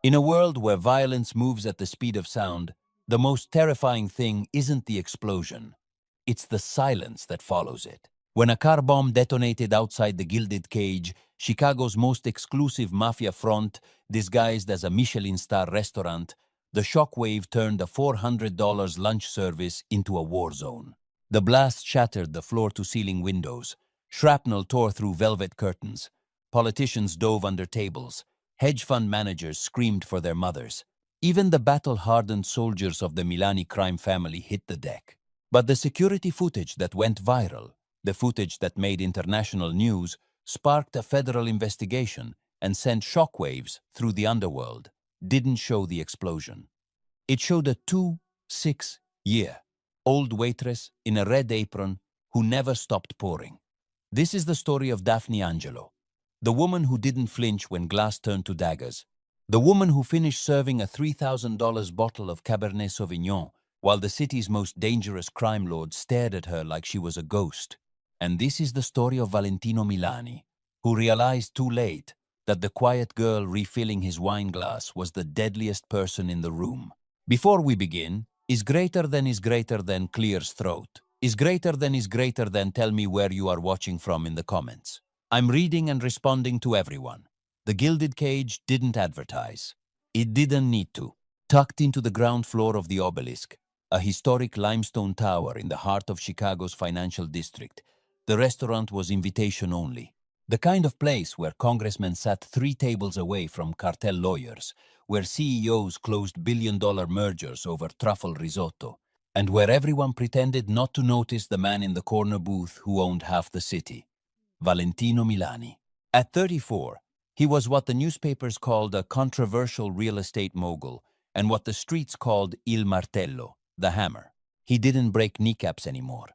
In a world where violence moves at the speed of sound, the most terrifying thing isn't the explosion. It's the silence that follows it. When a car bomb detonated outside the Gilded Cage, Chicago's most exclusive mafia front, disguised as a Michelin star restaurant, the shockwave turned a $400 lunch service into a war zone. The blast shattered the floor-to-ceiling windows. Shrapnel tore through velvet curtains. Politicians dove under tables. Hedge fund managers screamed for their mothers. Even the battle-hardened soldiers of the Milani crime family hit the deck. But the security footage that went viral, the footage that made international news, sparked a federal investigation and sent shockwaves through the underworld, didn't show the explosion. It showed a 26-year-old waitress in a red apron who never stopped pouring. This is the story of Daphne Angelo, the woman who didn't flinch when glass turned to daggers, the woman who finished serving a $3,000 bottle of Cabernet Sauvignon while the city's most dangerous crime lord stared at her like she was a ghost. And this is the story of Valentino Milani, who realized too late that the quiet girl refilling his wine glass was the deadliest person in the room. Before we begin, is greater than clears throat. Is greater than tell me where you are watching from in the comments. I'm reading and responding to everyone. The Gilded Cage didn't advertise. It didn't need to. Tucked into the ground floor of the Obelisk, a historic limestone tower in the heart of Chicago's financial district, the restaurant was invitation only. The kind of place where congressmen sat 3 tables away from cartel lawyers, where CEOs closed billion-dollar mergers over truffle risotto, and where everyone pretended not to notice the man in the corner booth who owned half the city, Valentino Milani. At 34, he was what the newspapers called a controversial real estate mogul and what the streets called il martello, the hammer. He didn't break kneecaps anymore.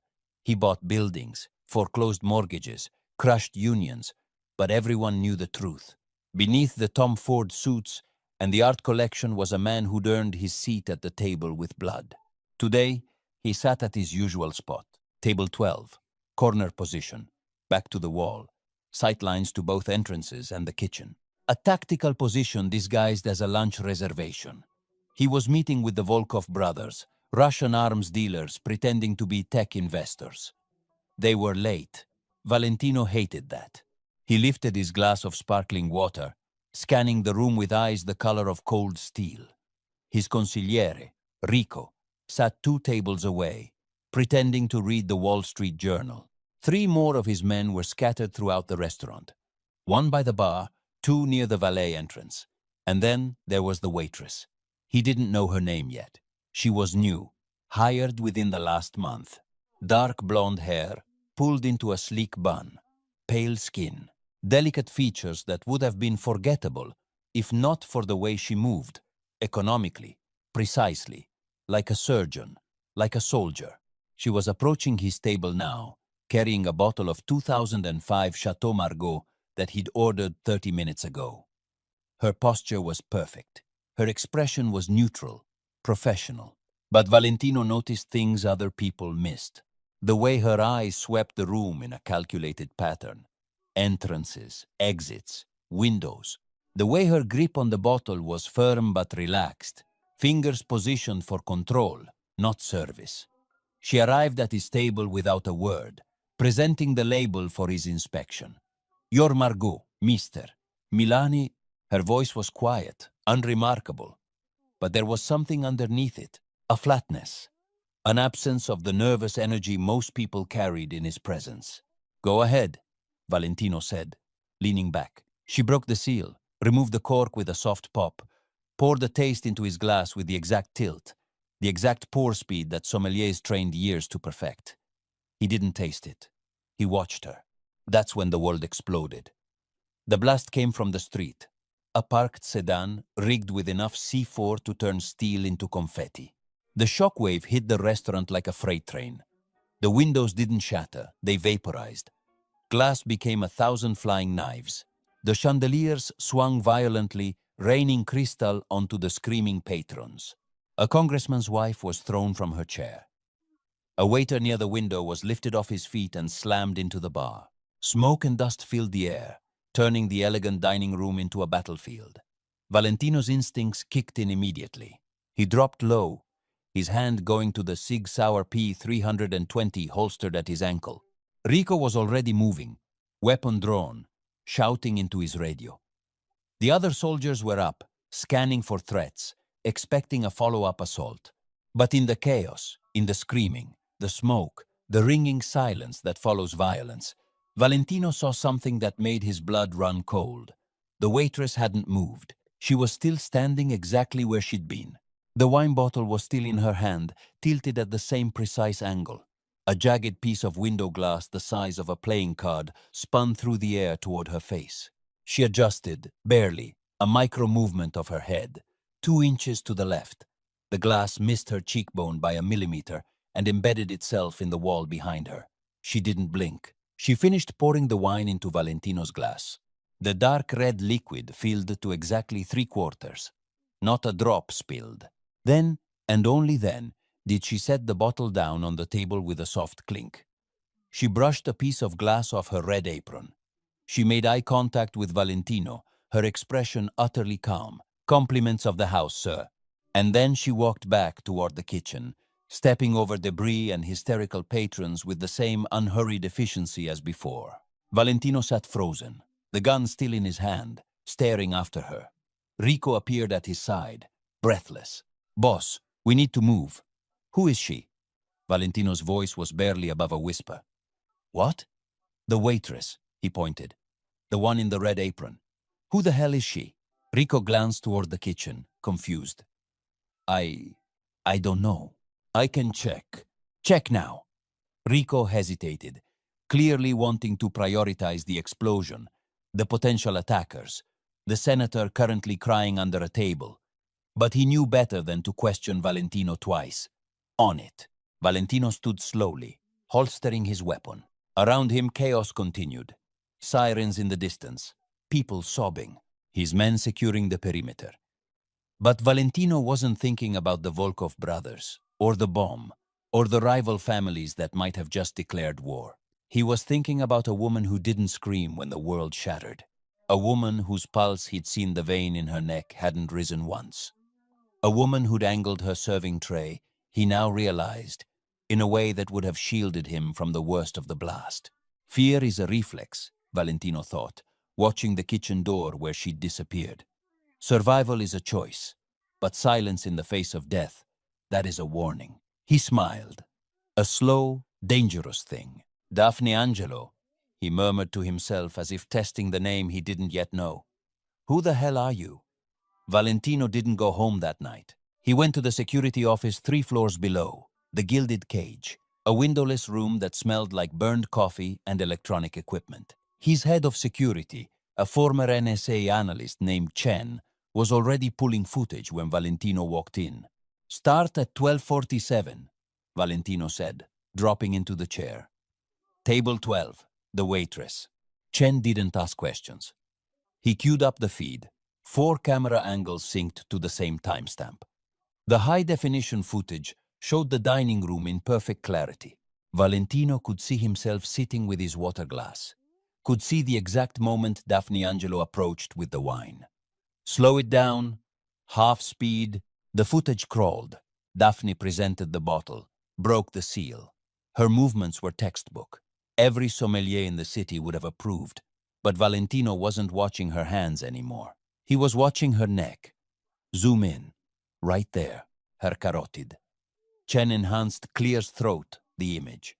He bought buildings, foreclosed mortgages, crushed unions, but everyone knew the truth. Beneath the Tom Ford suits and the art collection was a man who'd earned his seat at the table with blood. Today, he sat at his usual spot, table 12, corner position, back to the wall, sightlines to both entrances and the kitchen. A tactical position disguised as a lunch reservation. He was meeting with the Volkov brothers, Russian arms dealers pretending to be tech investors. They were late. Valentino hated that. He lifted his glass of sparkling water, scanning the room with eyes the color of cold steel. His consigliere, Rico, sat 2 tables away, pretending to read the Wall Street Journal. 3 more of his men were scattered throughout the restaurant. 1 by the bar, 2 near the valet entrance. And then there was the waitress. He didn't know her name yet. She was new, hired within the last month. Dark blonde hair, pulled into a sleek bun. Pale skin. Delicate features that would have been forgettable if not for the way she moved, economically, precisely, like a surgeon, like a soldier. She was approaching his table now, carrying a bottle of 2005 Chateau Margaux that he'd ordered 30 minutes ago. Her posture was perfect. Her expression was neutral, professional. But Valentino noticed things other people missed. The way her eyes swept the room in a calculated pattern. Entrances, exits, windows. The way her grip on the bottle was firm but relaxed, fingers positioned for control, not service. She arrived at his table without a word, presenting the label for his inspection. "Your Margaux, Mr. Milani." Her voice was quiet, unremarkable, but there was something underneath it, a flatness, an absence of the nervous energy most people carried in his presence. "Go ahead," Valentino said, leaning back. She broke the seal, removed the cork with a soft pop, poured the taste into his glass with the exact tilt, the exact pour speed that sommeliers trained years to perfect. He didn't taste it. He watched her. That's when the world exploded. The blast came from the street, a parked sedan rigged with enough C4 to turn steel into confetti. The shockwave hit the restaurant like a freight train. The windows didn't shatter, they vaporized. Glass became 1,000 flying knives. The chandeliers swung violently, raining crystal onto the screaming patrons. A congressman's wife was thrown from her chair. A waiter near the window was lifted off his feet and slammed into the bar. Smoke and dust filled the air, turning the elegant dining room into a battlefield. Valentino's instincts kicked in immediately. He dropped low, his hand going to the Sig Sauer P320 holstered at his ankle. Rico was already moving, weapon drawn, shouting into his radio. The other soldiers were up, scanning for threats, expecting a follow-up assault. But in the chaos, in the screaming, the smoke, the ringing silence that follows violence, Valentino saw something that made his blood run cold. The waitress hadn't moved. She was still standing exactly where she'd been. The wine bottle was still in her hand, tilted at the same precise angle. A jagged piece of window glass the size of a playing card spun through the air toward her face. She adjusted, barely, a micro-movement of her head, 2 inches to the left. The glass missed her cheekbone by a millimeter and embedded itself in the wall behind her. She didn't blink. She finished pouring the wine into Valentino's glass. The dark red liquid filled to exactly 3/4. Not a drop spilled. Then, and only then, did she set the bottle down on the table with a soft clink. She brushed a piece of glass off her red apron. She made eye contact with Valentino, her expression utterly calm. "Compliments of the house, sir." And then she walked back toward the kitchen, stepping over debris and hysterical patrons with the same unhurried efficiency as before. Valentino sat frozen, the gun still in his hand, staring after her. Rico appeared at his side, breathless. "Boss, we need to move." "Who is she?" Valentino's voice was barely above a whisper. "What?" "The waitress," he pointed. "The one in the red apron." "Who the hell is she?" Rico glanced toward the kitchen, confused. I don't know. I can check." "Check now." Rico hesitated, clearly wanting to prioritize the explosion, the potential attackers, the senator currently crying under a table. But he knew better than to question Valentino twice. "On it." Valentino stood slowly, holstering his weapon. Around him, chaos continued. Sirens in the distance, people sobbing, his men securing the perimeter. But Valentino wasn't thinking about the Volkov brothers, or the bomb, or the rival families that might have just declared war. He was thinking about a woman who didn't scream when the world shattered. A woman whose pulse he'd seen the vein in her neck hadn't risen once. A woman who'd angled her serving tray, he now realized, in a way that would have shielded him from the worst of the blast. Fear is a reflex, Valentino thought, watching the kitchen door where she'd disappeared. Survival is a choice, but silence in the face of death, that is a warning. He smiled. A slow, dangerous thing. "Daphne Angelo," he murmured to himself as if testing the name he didn't yet know. "Who the hell are you?" Valentino didn't go home that night. He went to the security office 3 floors below, the Gilded Cage, a windowless room that smelled like burned coffee and electronic equipment. His head of security, a former NSA analyst named Chen, was already pulling footage when Valentino walked in. "Start at 12:47, Valentino said, dropping into the chair. "Table 12, the waitress." Chen didn't ask questions. He queued up the feed, 4 camera angles synced to the same timestamp. The high-definition footage showed the dining room in perfect clarity. Valentino could see himself sitting with his water glass, could see the exact moment Daphne Angelo approached with the wine. "Slow it down," half speed. The footage crawled. Daphne presented the bottle, broke the seal. Her movements were textbook. Every sommelier in the city would have approved, but Valentino wasn't watching her hands anymore. He was watching her neck. Zoom in. Right there, her carotid. Chen enhanced Clear's throat, the image.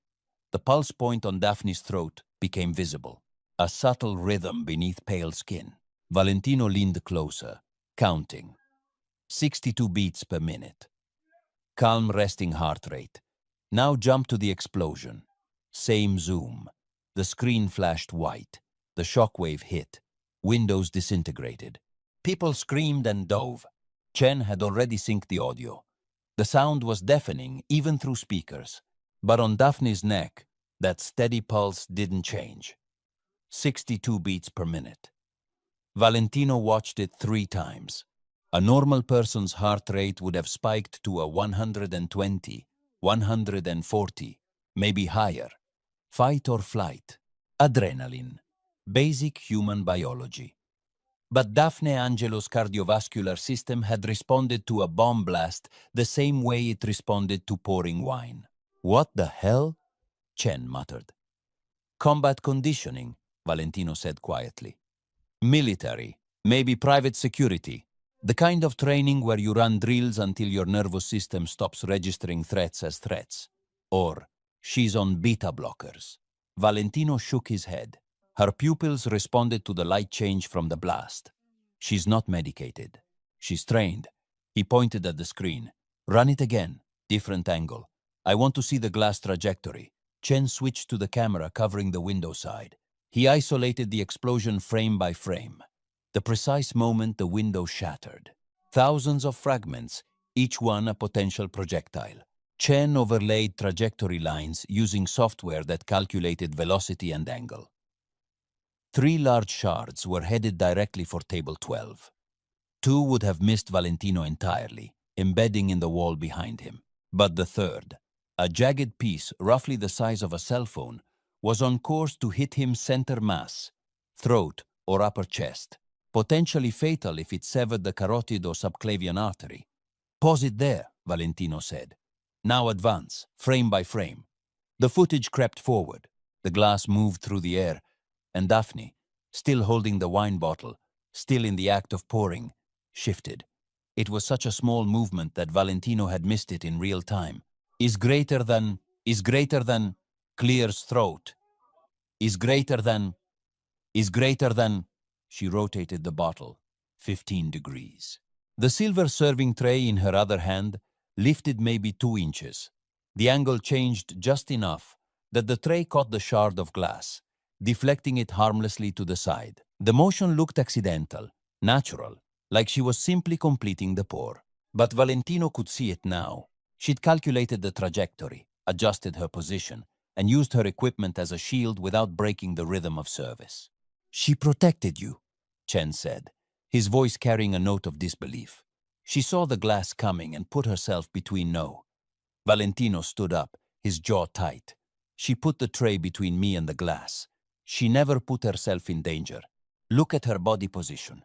The pulse point on Daphne's throat became visible, a subtle rhythm beneath pale skin. Valentino leaned closer, counting. 62 beats per minute. Calm resting heart rate. Now jump to the explosion. Same zoom. The screen flashed white. The shockwave hit. Windows disintegrated. People screamed and dove. Chen had already synced the audio. The sound was deafening even through speakers. But on Daphne's neck, that steady pulse didn't change. 62 beats per minute. Valentino watched it 3 times. A normal person's heart rate would have spiked to a 120, 140, maybe higher. Fight or flight. Adrenaline. Basic human biology. But Daphne Angelo's cardiovascular system had responded to a bomb blast the same way it responded to pouring wine. What the hell? Chen muttered. Combat conditioning, Valentino said quietly. Military, maybe private security. The kind of training where you run drills until your nervous system stops registering threats as threats. Or, she's on beta blockers. Valentino shook his head. Her pupils responded to the light change from the blast. She's not medicated. She's trained. He pointed at the screen. Run it again. Different angle. I want to see the glass trajectory. Chen switched to the camera covering the window side. He isolated the explosion frame by frame. The precise moment the window shattered. Thousands of fragments, each one a potential projectile. Chen overlaid trajectory lines using software that calculated velocity and angle. 3 large shards were headed directly for table 12. 2 would have missed Valentino entirely, embedding in the wall behind him. But the third, a jagged piece roughly the size of a cell phone, was on course to hit him center mass, throat or upper chest, potentially fatal if it severed the carotid or subclavian artery. Pause it there, Valentino said. Now advance, frame by frame. The footage crept forward. The glass moved through the air, and Daphne, still holding the wine bottle, still in the act of pouring, shifted. It was such a small movement that Valentino had missed it in real time. Is greater than, clears throat. Is greater than, she rotated the bottle, 15 degrees. The silver serving tray in her other hand lifted maybe 2 inches. The angle changed just enough that the tray caught the shard of glass, deflecting it harmlessly to the side. The motion looked accidental, natural, like she was simply completing the pour. But Valentino could see it now. She'd calculated the trajectory, adjusted her position, and used her equipment as a shield without breaking the rhythm of service. She protected you, Chen said, his voice carrying a note of disbelief. She saw the glass coming and put herself between no. Valentino stood up, his jaw tight. She put the tray between me and the glass. She never put herself in danger. Look at her body position.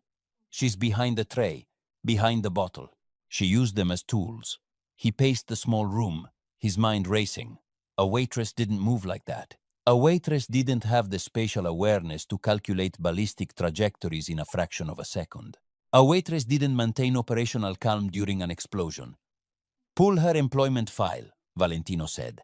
She's behind the tray, behind the bottle. She used them as tools. He paced the small room, his mind racing. A waitress didn't move like that. A waitress didn't have the spatial awareness to calculate ballistic trajectories in a fraction of a second. A waitress didn't maintain operational calm during an explosion. Pull her employment file, Valentino said.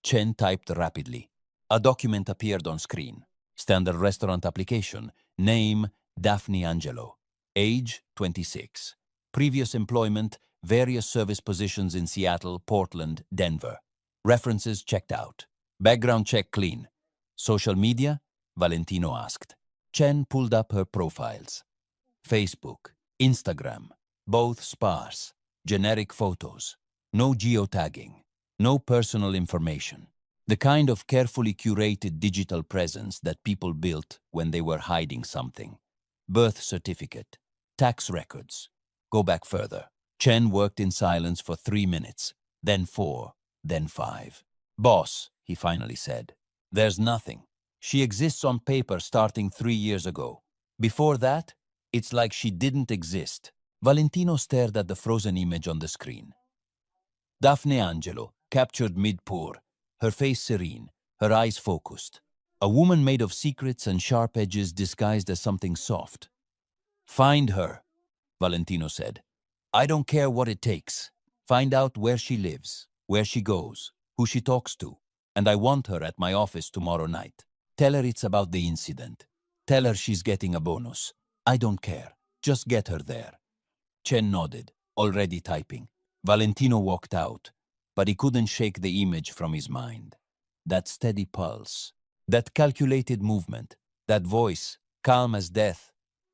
Chen typed rapidly. A document appeared on screen. Standard restaurant application. Name, Daphne Angelo. Age, 26. Previous employment, various service positions in Seattle, Portland, Denver. References checked out. Background check clean. Social media? Valentino asked. Chen pulled up her profiles. Facebook, Instagram, both sparse. Generic photos. No geotagging. No personal information. The kind of carefully curated digital presence that people built when they were hiding something. Birth certificate. Tax records. Go back further. Chen worked in silence for 3 minutes, then 4, then 5. Boss, he finally said, there's nothing. She exists on paper starting 3 years ago. Before that, it's like she didn't exist. Valentino stared at the frozen image on the screen. Daphne Angelo, captured mid-pour, her face serene, her eyes focused. A woman made of secrets and sharp edges disguised as something soft. Find her, Valentino said. I don't care what it takes. Find out where she lives, where she goes, who she talks to, and I want her at my office tomorrow night. Tell her it's about the incident. Tell her she's getting a bonus. I don't care. Just get her there. Chen nodded, already typing. Valentino walked out, but he couldn't shake the image from his mind. That steady pulse, that calculated movement, that voice, calm as death.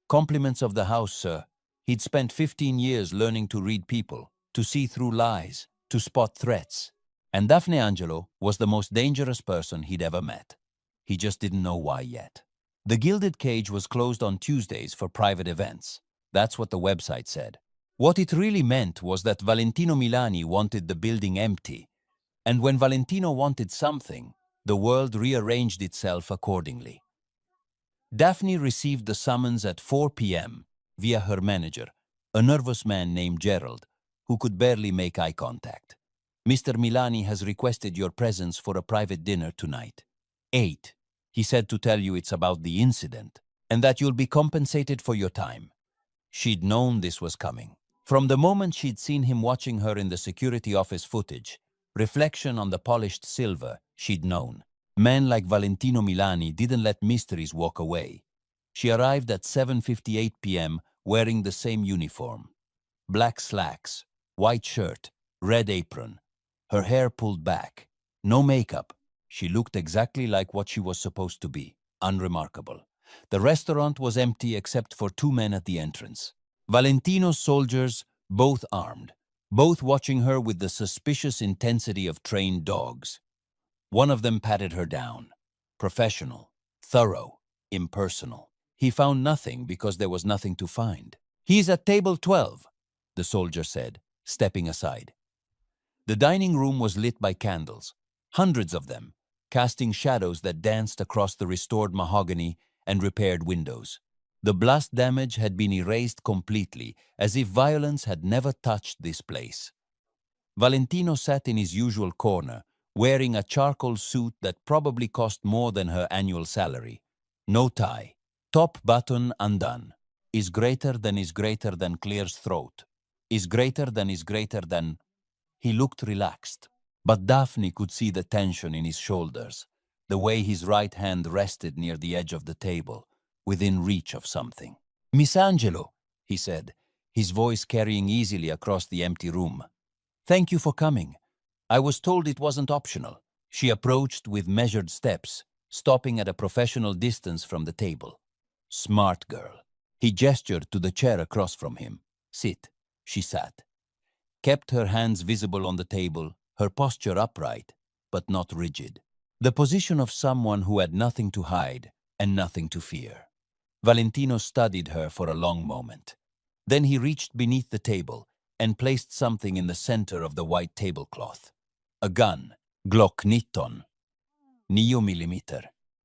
Compliments of the house, sir. He'd spent 15 years learning to read people, to see through lies, to spot threats. And Daphne Angelo was the most dangerous person he'd ever met. He just didn't know why yet. The Gilded Cage was closed on Tuesdays for private events. That's what the website said. What it really meant was that Valentino Milani wanted the building empty, and when Valentino wanted something, the world rearranged itself accordingly. Daphne received the summons at 4 p.m. via her manager, a nervous man named Gerald, who could barely make eye contact. Mr. Milani has requested your presence for a private dinner tonight. 8. He said to tell you it's about the incident and that you'll be compensated for your time. She'd known this was coming. From the moment she'd seen him watching her in the security office footage, reflection on the polished silver, she'd known. Men like Valentino Milani didn't let mysteries walk away. She arrived at 7:58 p.m. wearing the same uniform. Black slacks, white shirt, red apron. Her hair pulled back. No makeup. She looked exactly like what she was supposed to be. Unremarkable. The restaurant was empty except for 2 men at the entrance. Valentino's soldiers, both armed, both watching her with the suspicious intensity of trained dogs. One of them patted her down. Professional, thorough, impersonal. He found nothing because there was nothing to find. "He's at table 12, the soldier said, stepping aside. The dining room was lit by candles, hundreds of them, casting shadows that danced across the restored mahogany and repaired windows. The blast damage had been erased completely, as if violence had never touched this place. Valentino sat in his usual corner, wearing a charcoal suit that probably cost more than her annual salary. No tie. Top button undone. Is greater than Claire's throat. Is greater than... He looked relaxed, but Daphne could see the tension in his shoulders, the way his right hand rested near the edge of the table, within reach of something. "Miss Angelo," he said, his voice carrying easily across the empty room. "Thank you for coming. I was told it wasn't optional." She approached with measured steps, stopping at a professional distance from the table. "Smart girl." He gestured to the chair across from him. "Sit." She sat. Kept her hands visible on the table, her posture upright, but not rigid. The position of someone who had nothing to hide and nothing to fear. Valentino studied her for a long moment. Then he reached beneath the table and placed something in the center of the white tablecloth. A gun, Glock 9 mm.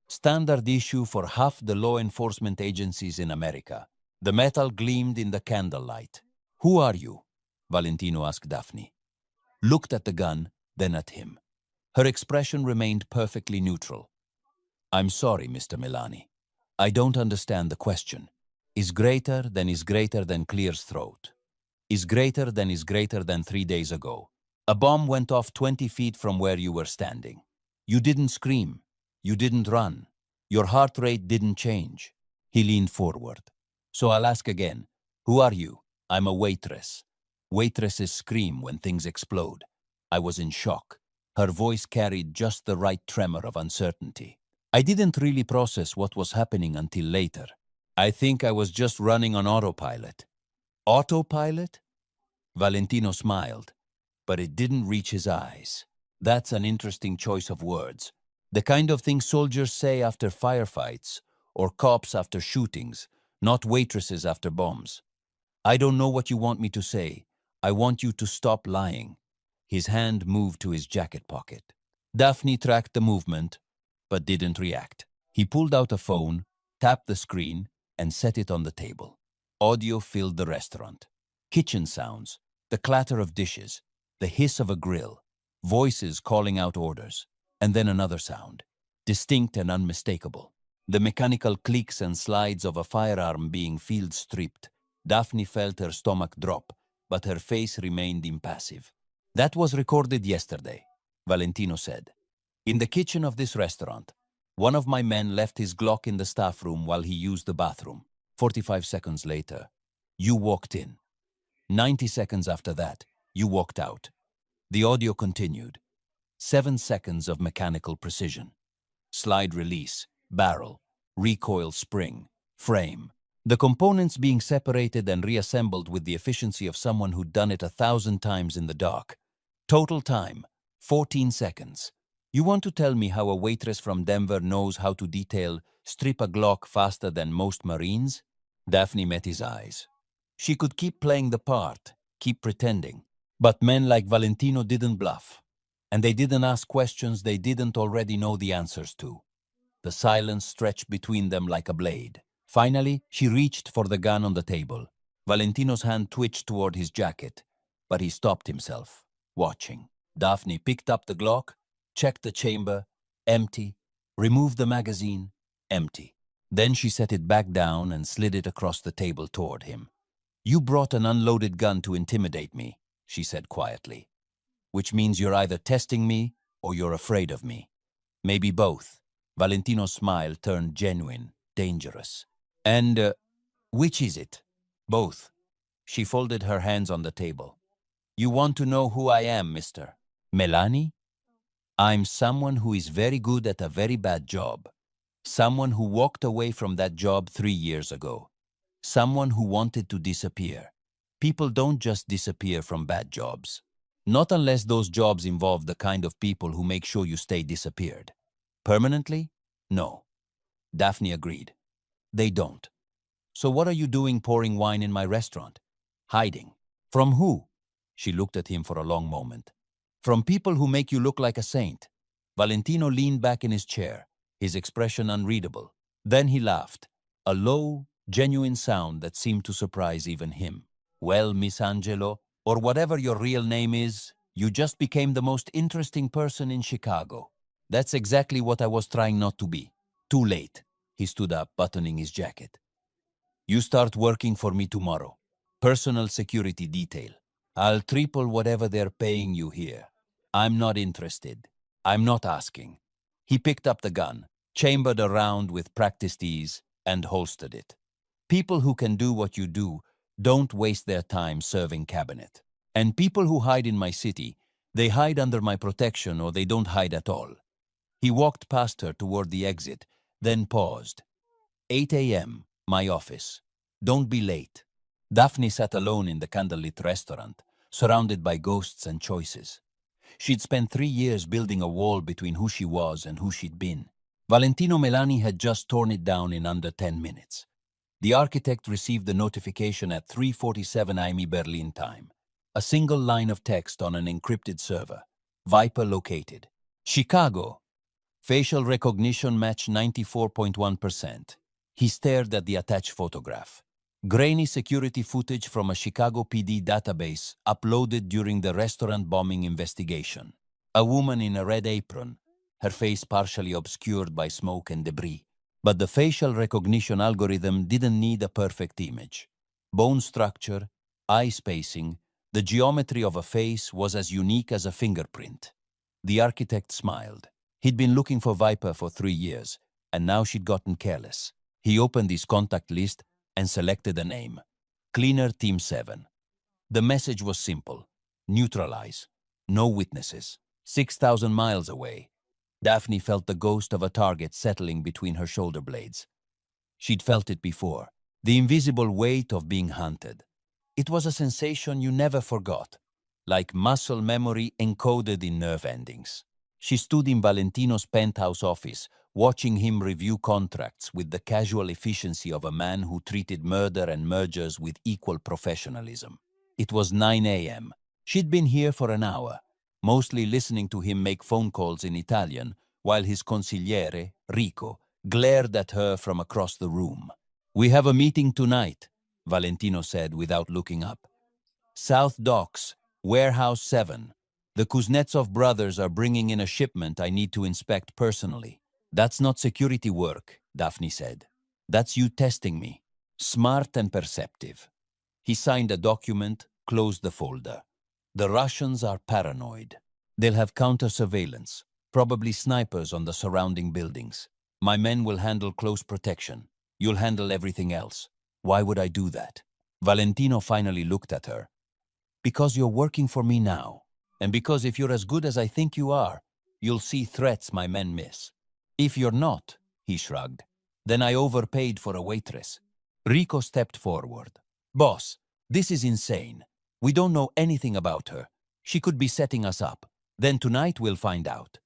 Standard issue for half the law enforcement agencies in America. The metal gleamed in the candlelight. "Who are you?" Valentino asked Daphne. Looked at the gun, then at him. Her expression remained perfectly neutral. "I'm sorry, Mr. Milani. I don't understand the question. Is greater than Claire's throat. Is greater than 3 days ago. A bomb went off 20 feet from where you were standing. You didn't scream. You didn't run. Your heart rate didn't change." He leaned forward. "So I'll ask again. Who are you?" "I'm a waitress." Waitresses scream when things explode. I was in shock. Her voice carried just the right tremor of uncertainty. I didn't really process what was happening until later. I think I was just running on autopilot. Autopilot? Valentino smiled, but it didn't reach his eyes. That's an interesting choice of words. The kind of thing soldiers say after firefights or cops after shootings, not waitresses after bombs. "I don't know what you want me to say. I want you to stop lying." His hand moved to his jacket pocket. Daphne tracked the movement, but didn't react. He pulled out a phone, tapped the screen, and set it on the table. Audio filled the restaurant. Kitchen sounds, the clatter of dishes, the hiss of a grill, voices calling out orders, and then another sound, distinct and unmistakable. The mechanical clicks and slides of a firearm being field-stripped. Daphne felt her stomach drop, but her face remained impassive. "That was recorded yesterday," Valentino said. "In the kitchen of this restaurant. One of my men left his Glock in the staff room while he used the bathroom. 45 seconds later, you walked in. 90 seconds after that, you walked out." The audio continued. 7 seconds of mechanical precision. Slide release, barrel, recoil spring, frame. The components being separated and reassembled with the efficiency of someone who'd done it 1,000 times in the dark. Total time, 14 seconds. You want to tell me how a waitress from Denver knows how to strip a Glock faster than most Marines? Daphne met his eyes. She could keep playing the part, keep pretending. But men like Valentino didn't bluff. And they didn't ask questions they didn't already know the answers to. The silence stretched between them like a blade. Finally, she reached for the gun on the table. Valentino's hand twitched toward his jacket, but he stopped himself, watching. Daphne picked up the Glock, checked the chamber, empty, removed the magazine, empty. Then she set it back down and slid it across the table toward him. "You brought an unloaded gun to intimidate me," she said quietly. "Which means you're either testing me or you're afraid of me. Maybe both." Valentino's smile turned genuine, dangerous. "And which is it?" "Both." She folded her hands on the table. "You want to know who I am, mister?" "Melanie? I'm someone who is very good at a very bad job. Someone who walked away from that job 3 years ago. Someone who wanted to disappear. People don't just disappear from bad jobs. Not unless those jobs involve the kind of people who make sure you stay disappeared. Permanently? No." Daphne agreed. "They don't. So what are you doing pouring wine in my restaurant?" "Hiding." "From who?" She looked at him for a long moment. "From people who make you look like a saint." Valentino leaned back in his chair, his expression unreadable. Then he laughed, a low, genuine sound that seemed to surprise even him. "Well, Miss Angelo, or whatever your real name is, you just became the most interesting person in Chicago. That's exactly what I was trying not to be. Too late." He stood up, buttoning his jacket. "You start working for me tomorrow. Personal security detail. I'll triple whatever they're paying you here. I'm not interested. I'm not asking." He picked up the gun, chambered around with practiced ease, and holstered it. People who can do what you do don't waste their time serving cabinet. And people who hide in my city, they hide under my protection or they don't hide at all. He walked past her toward the exit, then paused. 8 a.m., my office. Don't be late." Daphne sat alone in the candlelit restaurant, surrounded by ghosts and choices. She'd spent 3 years building a wall between who she was and who she'd been. Valentino Melani had just torn it down in under 10 minutes. The architect received the notification at 3:47 AM Berlin time. A single line of text on an encrypted server. Viper located. Chicago. Facial recognition match 94.1%. He stared at the attached photograph. Grainy security footage from a Chicago PD database uploaded during the restaurant bombing investigation. A woman in a red apron, her face partially obscured by smoke and debris. But the facial recognition algorithm didn't need a perfect image. Bone structure, eye spacing, the geometry of a face was as unique as a fingerprint. The architect smiled. He'd been looking for Viper for 3 years, and now she'd gotten careless. He opened his contact list and selected a name. Cleaner Team 7. The message was simple. Neutralize. No witnesses. 6,000 miles away. Daphne felt the ghost of a target settling between her shoulder blades. She'd felt it before. The invisible weight of being hunted. It was a sensation you never forgot, like muscle memory encoded in nerve endings. She stood in Valentino's penthouse office, watching him review contracts with the casual efficiency of a man who treated murder and mergers with equal professionalism. It was 9 a.m. She'd been here for an hour, mostly listening to him make phone calls in Italian, while his consigliere, Rico, glared at her from across the room. "We have a meeting tonight," Valentino said without looking up. "South Docks, Warehouse 7. The Kuznetsov brothers are bringing in a shipment I need to inspect personally." "That's not security work," Daphne said. "That's you testing me. Smart and perceptive." He signed a document, closed the folder. "The Russians are paranoid. They'll have counter-surveillance, probably snipers on the surrounding buildings. My men will handle close protection. You'll handle everything else." "Why would I do that?" Valentino finally looked at her. "Because you're working for me now. And because if you're as good as I think you are, you'll see threats my men miss. If you're not," he shrugged, "then I overpaid for a waitress." Rico stepped forward. "Boss, this is insane. We don't know anything about her. She could be setting us up. Then tonight we'll find out."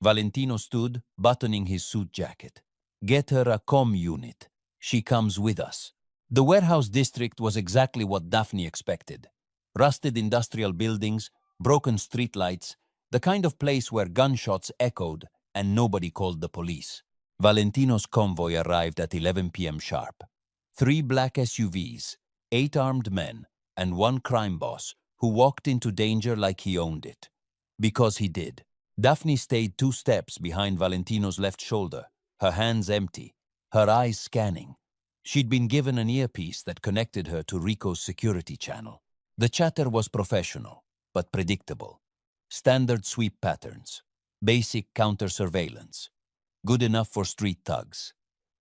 Valentino stood, buttoning his suit jacket. "Get her a comm unit. She comes with us." The warehouse district was exactly what Daphne expected. Rusted industrial buildings, broken streetlights, the kind of place where gunshots echoed and nobody called the police. Valentino's convoy arrived at 11 p.m. sharp. 3 black SUVs, 8 armed men, and 1 crime boss who walked into danger like he owned it. Because he did. Daphne stayed 2 steps behind Valentino's left shoulder, her hands empty, her eyes scanning. She'd been given an earpiece that connected her to Rico's security channel. The chatter was professional, but predictable. Standard sweep patterns, basic counter-surveillance. Good enough for street thugs.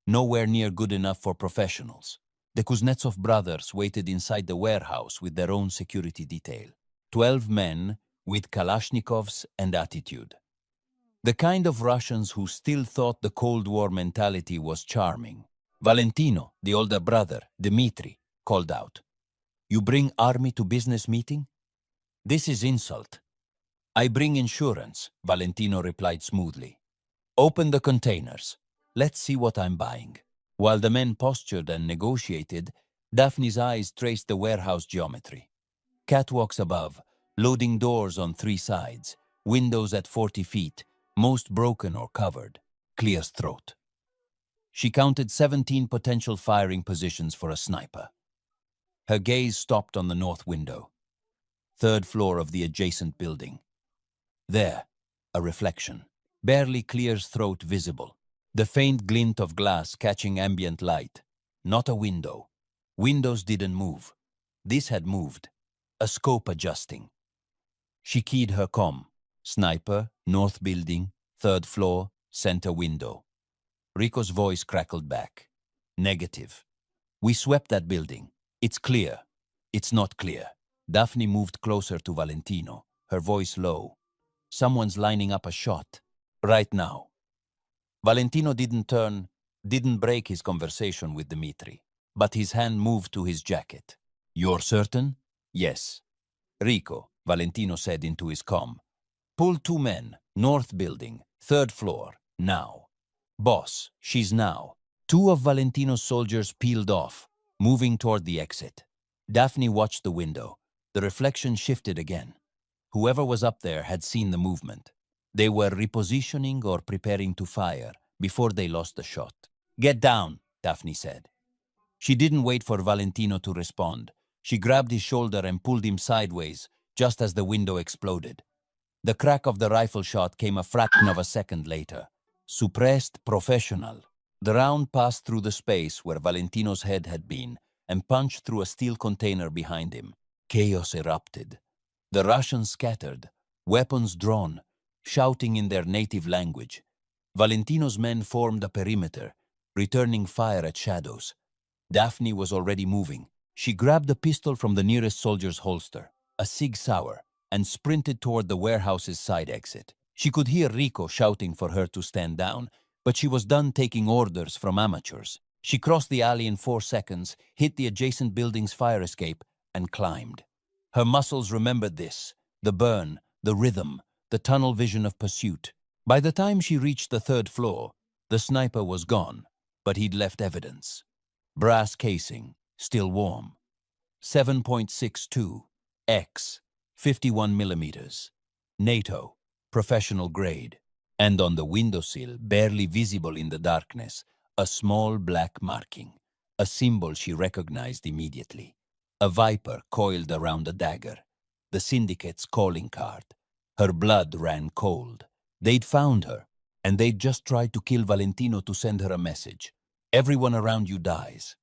Nowhere near good enough for professionals. The Kuznetsov brothers waited inside the warehouse with their own security detail. 12 men with Kalashnikovs and attitude. The kind of Russians who still thought the Cold War mentality was charming. Valentino, the older brother, Dmitri, called out, "You bring army to business meeting? This is insult." "I bring insurance," Valentino replied smoothly. "Open the containers. Let's see what I'm buying." While the men postured and negotiated, Daphne's eyes traced the warehouse geometry. Catwalks above, loading doors on 3 sides, windows at 40 feet, most broken or covered, clear throat. She counted 17 potential firing positions for a sniper. Her gaze stopped on the north window, 3rd floor of the adjacent building. There, a reflection, barely clear throat visible, the faint glint of glass catching ambient light. Not a window. Windows didn't move. This had moved, a scope adjusting. She keyed her comm. Sniper, north building, 3rd floor, center window. Rico's voice crackled back. "Negative. We swept that building. It's clear." "It's not clear." Daphne moved closer to Valentino, her voice low. "Someone's lining up a shot. Right now." Valentino didn't break his conversation with Dmitri, but his hand moved to his jacket. "You're certain?" "Yes." "Rico," Valentino said into his comm. "Pull 2 men, north building, 3rd floor, now." "Boss, she's now." 2 of Valentino's soldiers peeled off, moving toward the exit. Daphne watched the window. The reflection shifted again. Whoever was up there had seen the movement. They were repositioning or preparing to fire before they lost the shot. "Get down," Daphne said. She didn't wait for Valentino to respond. She grabbed his shoulder and pulled him sideways, just as the window exploded. The crack of the rifle shot came a fraction of a second later. Suppressed, professional. The round passed through the space where Valentino's head had been and punched through a steel container behind him. Chaos erupted. The Russians scattered, weapons drawn, shouting in their native language. Valentino's men formed a perimeter, returning fire at shadows. Daphne was already moving. She grabbed a pistol from the nearest soldier's holster, a Sig Sauer, and sprinted toward the warehouse's side exit. She could hear Rico shouting for her to stand down, but she was done taking orders from amateurs. She crossed the alley in 4 seconds, hit the adjacent building's fire escape, and climbed. Her muscles remembered this, the burn, the rhythm, the tunnel vision of pursuit. By the time she reached the 3rd floor, the sniper was gone, but he'd left evidence. Brass casing, still warm. 7.62, X, 51 millimeters. NATO, professional grade. And on the windowsill, barely visible in the darkness, a small black marking, a symbol she recognized immediately. A viper coiled around a dagger, the syndicate's calling card. Her blood ran cold. They'd found her, and they'd just tried to kill Valentino to send her a message. "Everyone around you dies."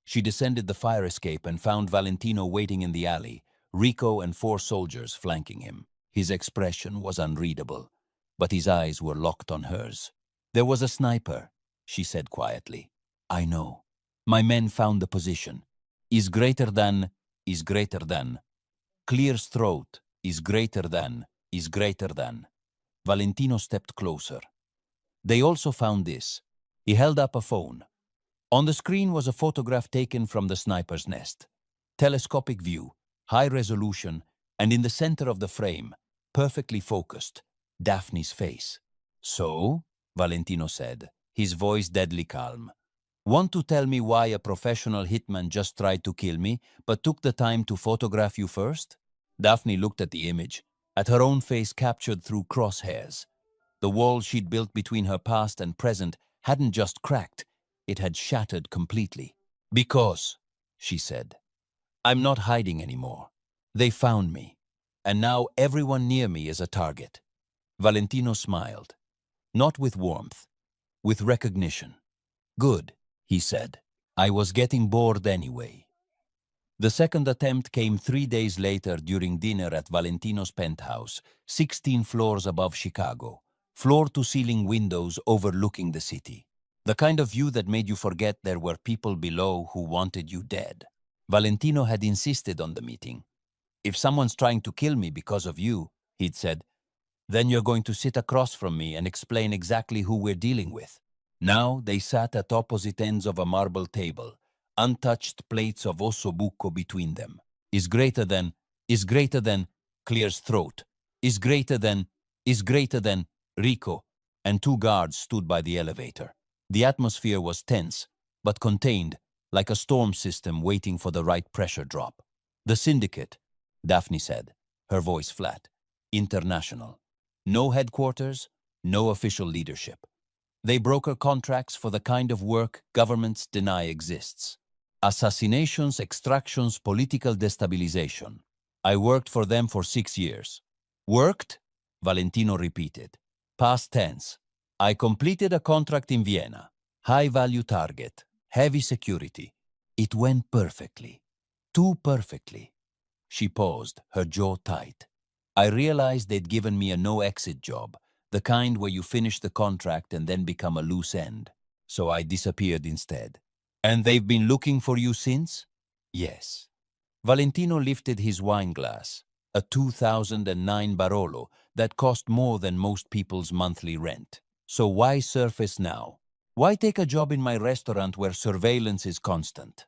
She descended the fire escape and found Valentino waiting in the alley, Rico and 4 soldiers flanking him. His expression was unreadable, but his eyes were locked on hers. "There was a sniper," she said quietly. "I know. My men found the position. Is greater than. Clear's throat is greater than. Valentino stepped closer. "They also found this." He held up a phone. On the screen was a photograph taken from the sniper's nest. Telescopic view, high resolution, and in the center of the frame, perfectly focused, Daphne's face. "So?" Valentino said, his voice deadly calm. "Want to tell me why a professional hitman just tried to kill me, but took the time to photograph you first?" Daphne looked at the image, at her own face captured through crosshairs. The wall she'd built between her past and present hadn't just cracked, it had shattered completely. "Because," she said, "I'm not hiding anymore. They found me, and now everyone near me is a target." Valentino smiled, not with warmth, with recognition. "Good," he said. "I was getting bored anyway." The second attempt came 3 days later during dinner at Valentino's penthouse, 16 floors above Chicago, floor-to-ceiling windows overlooking the city. The kind of view that made you forget there were people below who wanted you dead. Valentino had insisted on the meeting. "If someone's trying to kill me because of you," he'd said, "then you're going to sit across from me and explain exactly who we're dealing with." Now they sat at opposite ends of a marble table, untouched plates of osso bucco between them. Is greater than, clears throat. Is greater than, Rico, and 2 guards stood by the elevator. The atmosphere was tense, but contained, like a storm system waiting for the right pressure drop. "The syndicate," Daphne said, her voice flat. "International. No headquarters, no official leadership. They broker contracts for the kind of work governments deny exists. Assassinations, extractions, political destabilization. I worked for them for 6 years." "Worked?" Valentino repeated. Past tense. "I completed a contract in Vienna. High-value target. Heavy security. It went perfectly. Too perfectly." She paused, her jaw tight. "I realized they'd given me a no-exit job, the kind where you finish the contract and then become a loose end. So I disappeared instead." "And they've been looking for you since?" "Yes." Valentino lifted his wine glass, a 2009 Barolo that cost more than most people's monthly rent. "So why surface now? Why take a job in my restaurant where surveillance is constant?"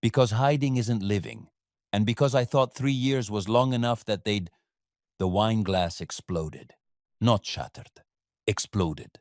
"Because hiding isn't living, and because I thought 3 years was long enough that they'd—" The wine glass exploded. Not shattered. Exploded.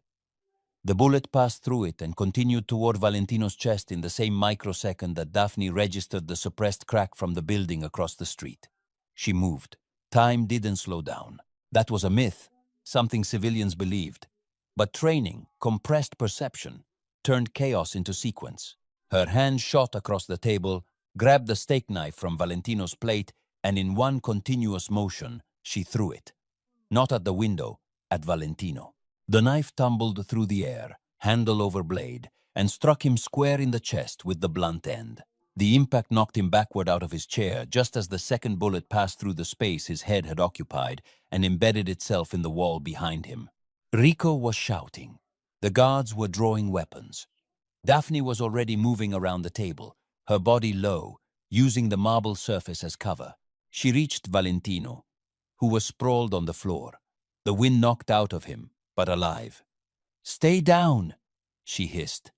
The bullet passed through it and continued toward Valentino's chest in the same microsecond that Daphne registered the suppressed crack from the building across the street. She moved. Time didn't slow down. That was a myth, something civilians believed. But training, compressed perception, turned chaos into sequence. Her hand shot across the table, grabbed the steak knife from Valentino's plate, and in one continuous motion, she threw it. Not at the window, at Valentino. The knife tumbled through the air, handle over blade, and struck him square in the chest with the blunt end. The impact knocked him backward out of his chair just as the second bullet passed through the space his head had occupied and embedded itself in the wall behind him. Rico was shouting. The guards were drawing weapons. Daphne was already moving around the table, her body low, using the marble surface as cover. She reached Valentino, who was sprawled on the floor, the wind knocked out of him, but alive. "Stay down," she hissed.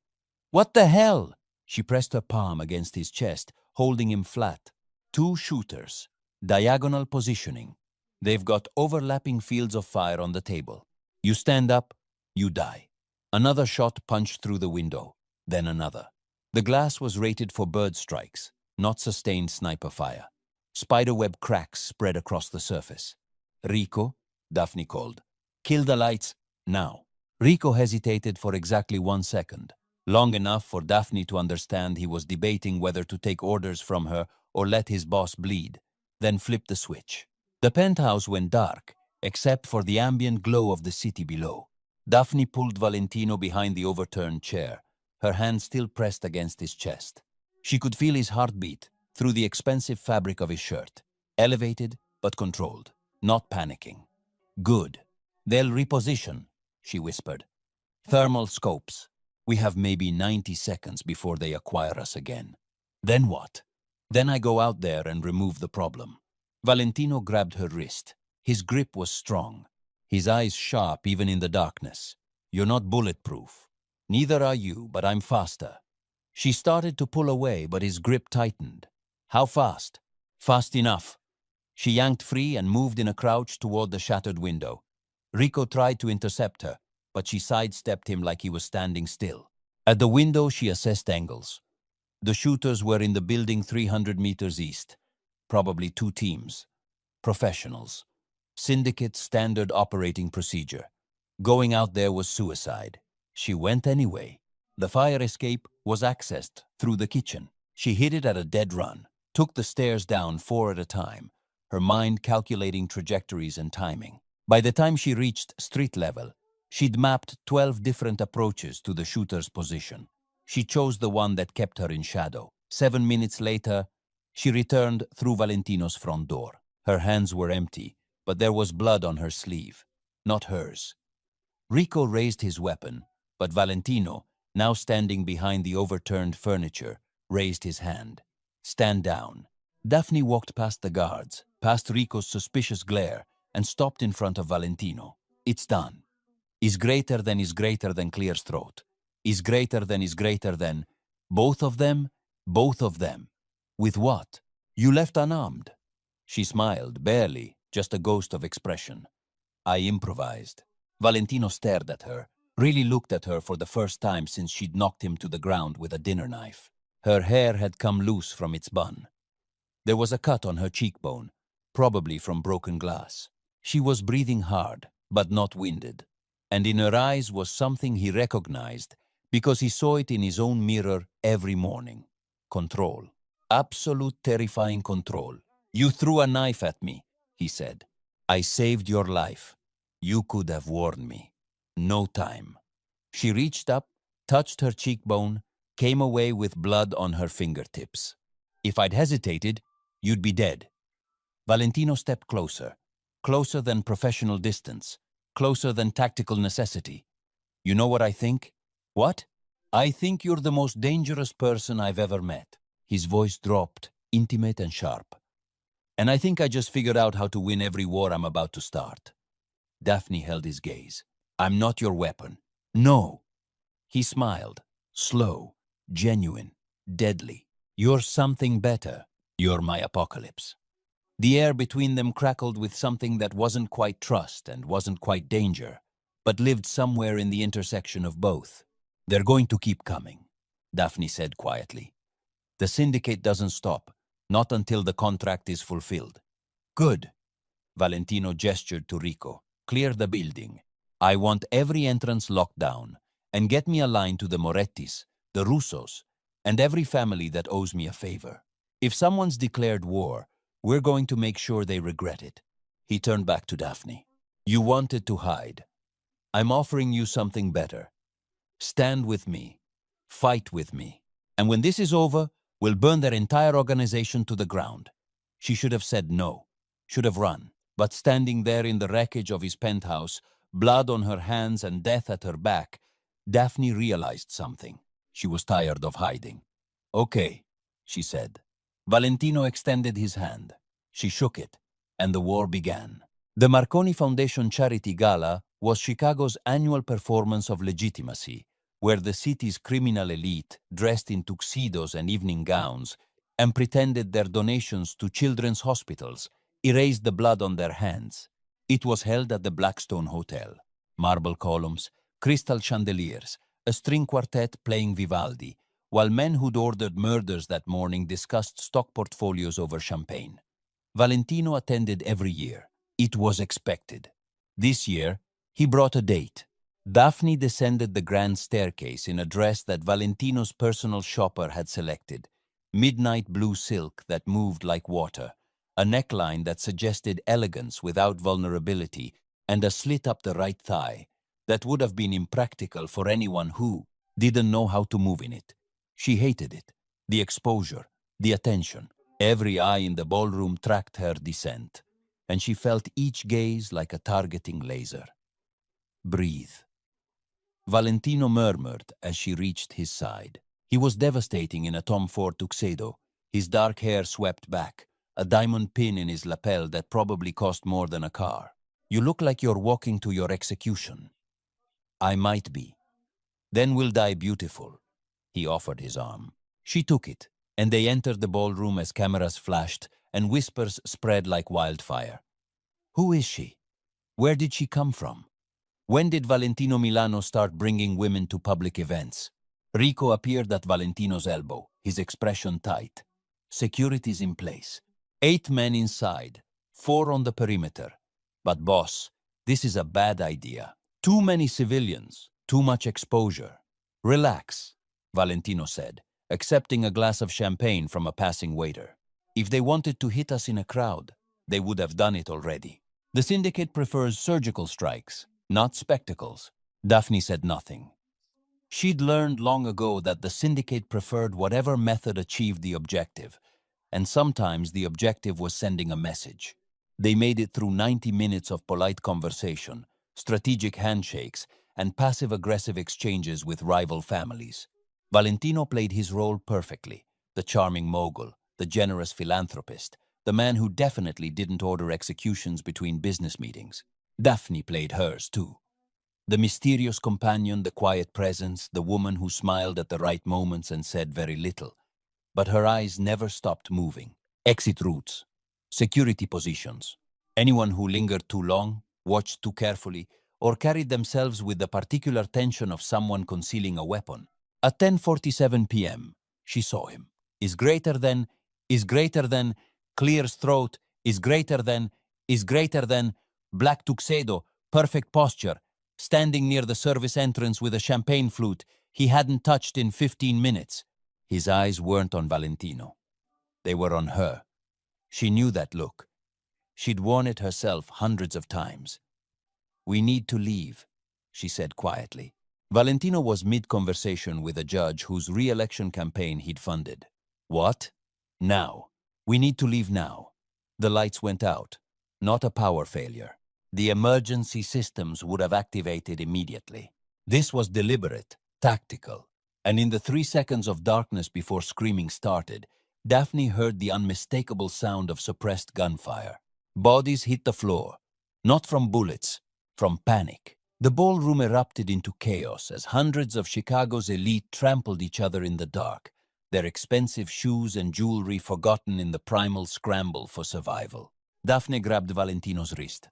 "What the hell?" She pressed her palm against his chest, holding him flat. 2 shooters. Diagonal positioning. They've got overlapping fields of fire on the table. You stand up, you die. Another shot punched through the window, then another. The glass was rated for bird strikes, not sustained sniper fire. Spiderweb cracks spread across the surface. "Rico," Daphne called. "Kill the lights, now." Rico hesitated for exactly 1 second, long enough for Daphne to understand he was debating whether to take orders from her or let his boss bleed, then flipped the switch. The penthouse went dark, except for the ambient glow of the city below. Daphne pulled Valentino behind the overturned chair, her hand still pressed against his chest. She could feel his heartbeat through the expensive fabric of his shirt, elevated but controlled, not panicking. "Good. They'll reposition," she whispered. "Thermal scopes. We have maybe 90 seconds before they acquire us again. Then what?" "Then I go out there and remove the problem." Valentino grabbed her wrist. His grip was strong, his eyes sharp even in the darkness. "You're not bulletproof. Neither are you, but I'm faster." She started to pull away, but his grip tightened. "How fast?" "Fast enough." She yanked free and moved in a crouch toward the shattered window. Rico tried to intercept her, but she sidestepped him like he was standing still. At the window, she assessed angles. The shooters were in the building 300 meters east. Probably 2 teams. Professionals. Syndicate standard operating procedure. Going out there was suicide. She went anyway. The fire escape was accessed through the kitchen. She hit it at a dead run, took the stairs down 4 at a time, her mind calculating trajectories and timing. By the time she reached street level, she'd mapped 12 different approaches to the shooter's position. She chose the one that kept her in shadow. 7 minutes later, she returned through Valentino's front door. Her hands were empty, but there was blood on her sleeve, not hers. Rico raised his weapon, but Valentino, now standing behind the overturned furniture, raised his hand. Stand down. Daphne walked past the guards, past Rico's suspicious glare, and stopped in front of Valentino. It's done. Is greater than Clear's throat. Is greater than... Both of them? Both of them. With what? You left unarmed. She smiled, barely, just a ghost of expression. I improvised. Valentino stared at her, really looked at her for the first time since she'd knocked him to the ground with a dinner knife. Her hair had come loose from its bun. There was a cut on her cheekbone, probably from broken glass. She was breathing hard, but not winded. And in her eyes was something he recognized because he saw it in his own mirror every morning. Control. Absolute terrifying control. You threw a knife at me, he said. I saved your life. You could have warned me. No time. She reached up, touched her cheekbone, came away with blood on her fingertips. If I'd hesitated, you'd be dead. Valentino stepped closer. Closer than professional distance. Closer than tactical necessity. You know what I think? What? I think you're the most dangerous person I've ever met. His voice dropped, intimate and sharp. And I think I just figured out how to win every war I'm about to start. Daphne held his gaze. I'm not your weapon. No. He smiled. Slow, genuine, deadly. You're something better. You're my apocalypse. The air between them crackled with something that wasn't quite trust and wasn't quite danger, but lived somewhere in the intersection of both. They're going to keep coming, Daphne said quietly. The syndicate doesn't stop, not until the contract is fulfilled. Good. Valentino gestured to Rico. Clear the building. I want every entrance locked down, and get me a line to the Morettis, the Russos, and every family that owes me a favor. If someone's declared war, we're going to make sure they regret it. He turned back to Daphne. You wanted to hide. I'm offering you something better. Stand with me. Fight with me. And when this is over, we'll burn their entire organization to the ground. She should have said no. Should have run. But standing there in the wreckage of his penthouse, blood on her hands and death at her back, Daphne realized something. She was tired of hiding. Okay, she said. Valentino extended his hand. She shook it, and the war began. The Marconi Foundation Charity Gala was Chicago's annual performance of legitimacy, where the city's criminal elite, dressed in tuxedos and evening gowns, and pretended their donations to children's hospitals, erased the blood on their hands. It was held at the Blackstone Hotel. Marble columns, crystal chandeliers, a string quartet playing Vivaldi, while men who'd ordered murders that morning discussed stock portfolios over champagne. Valentino attended every year. It was expected. This year, he brought a date. Daphne descended the grand staircase in a dress that Valentino's personal shopper had selected, midnight blue silk that moved like water, a neckline that suggested elegance without vulnerability, and a slit up the right thigh that would have been impractical for anyone who didn't know how to move in it. She hated it, the exposure, the attention. Every eye in the ballroom tracked her descent, and she felt each gaze like a targeting laser. Breathe. Valentino murmured as she reached his side. He was devastating in a Tom Ford tuxedo, his dark hair swept back, a diamond pin in his lapel that probably cost more than a car. You look like you're walking to your execution. I might be. Then we'll die beautiful. He offered his arm. She took it, and they entered the ballroom as cameras flashed and whispers spread like wildfire. Who is she? Where did she come from? When did Valentino Milano start bringing women to public events? Rico appeared at Valentino's elbow, his expression tight. Security's in place. 8 men inside, 4 on the perimeter. But boss, this is a bad idea. Too many civilians. Too much exposure. Relax, Valentino said, accepting a glass of champagne from a passing waiter. If they wanted to hit us in a crowd, they would have done it already. The syndicate prefers surgical strikes, not spectacles. Daphne said nothing. She'd learned long ago that the syndicate preferred whatever method achieved the objective, and sometimes the objective was sending a message. They made it through 90 minutes of polite conversation, strategic handshakes, and passive-aggressive exchanges with rival families. Valentino played his role perfectly, the charming mogul, the generous philanthropist, the man who definitely didn't order executions between business meetings. Daphne played hers too. The mysterious companion, the quiet presence, the woman who smiled at the right moments and said very little. But her eyes never stopped moving. Exit routes, security positions. Anyone who lingered too long, watched too carefully, or carried themselves with the particular tension of someone concealing a weapon. At 10:47 p.m., she saw him. Is greater than, clears throat, is greater than, black tuxedo, perfect posture, standing near the service entrance with a champagne flute he hadn't touched in 15 minutes. His eyes weren't on Valentino. They were on her. She knew that look. She'd worn it herself hundreds of times. "We need to leave," she said quietly. Valentino was mid-conversation with a judge whose re-election campaign he'd funded. "What? Now. We need to leave now." The lights went out. Not a power failure. The emergency systems would have activated immediately. This was deliberate, tactical, and in the 3 seconds of darkness before screaming started, Daphne heard the unmistakable sound of suppressed gunfire. Bodies hit the floor, not from bullets, from panic. The ballroom erupted into chaos as hundreds of Chicago's elite trampled each other in the dark, their expensive shoes and jewelry forgotten in the primal scramble for survival. Daphne grabbed Valentino's wrist.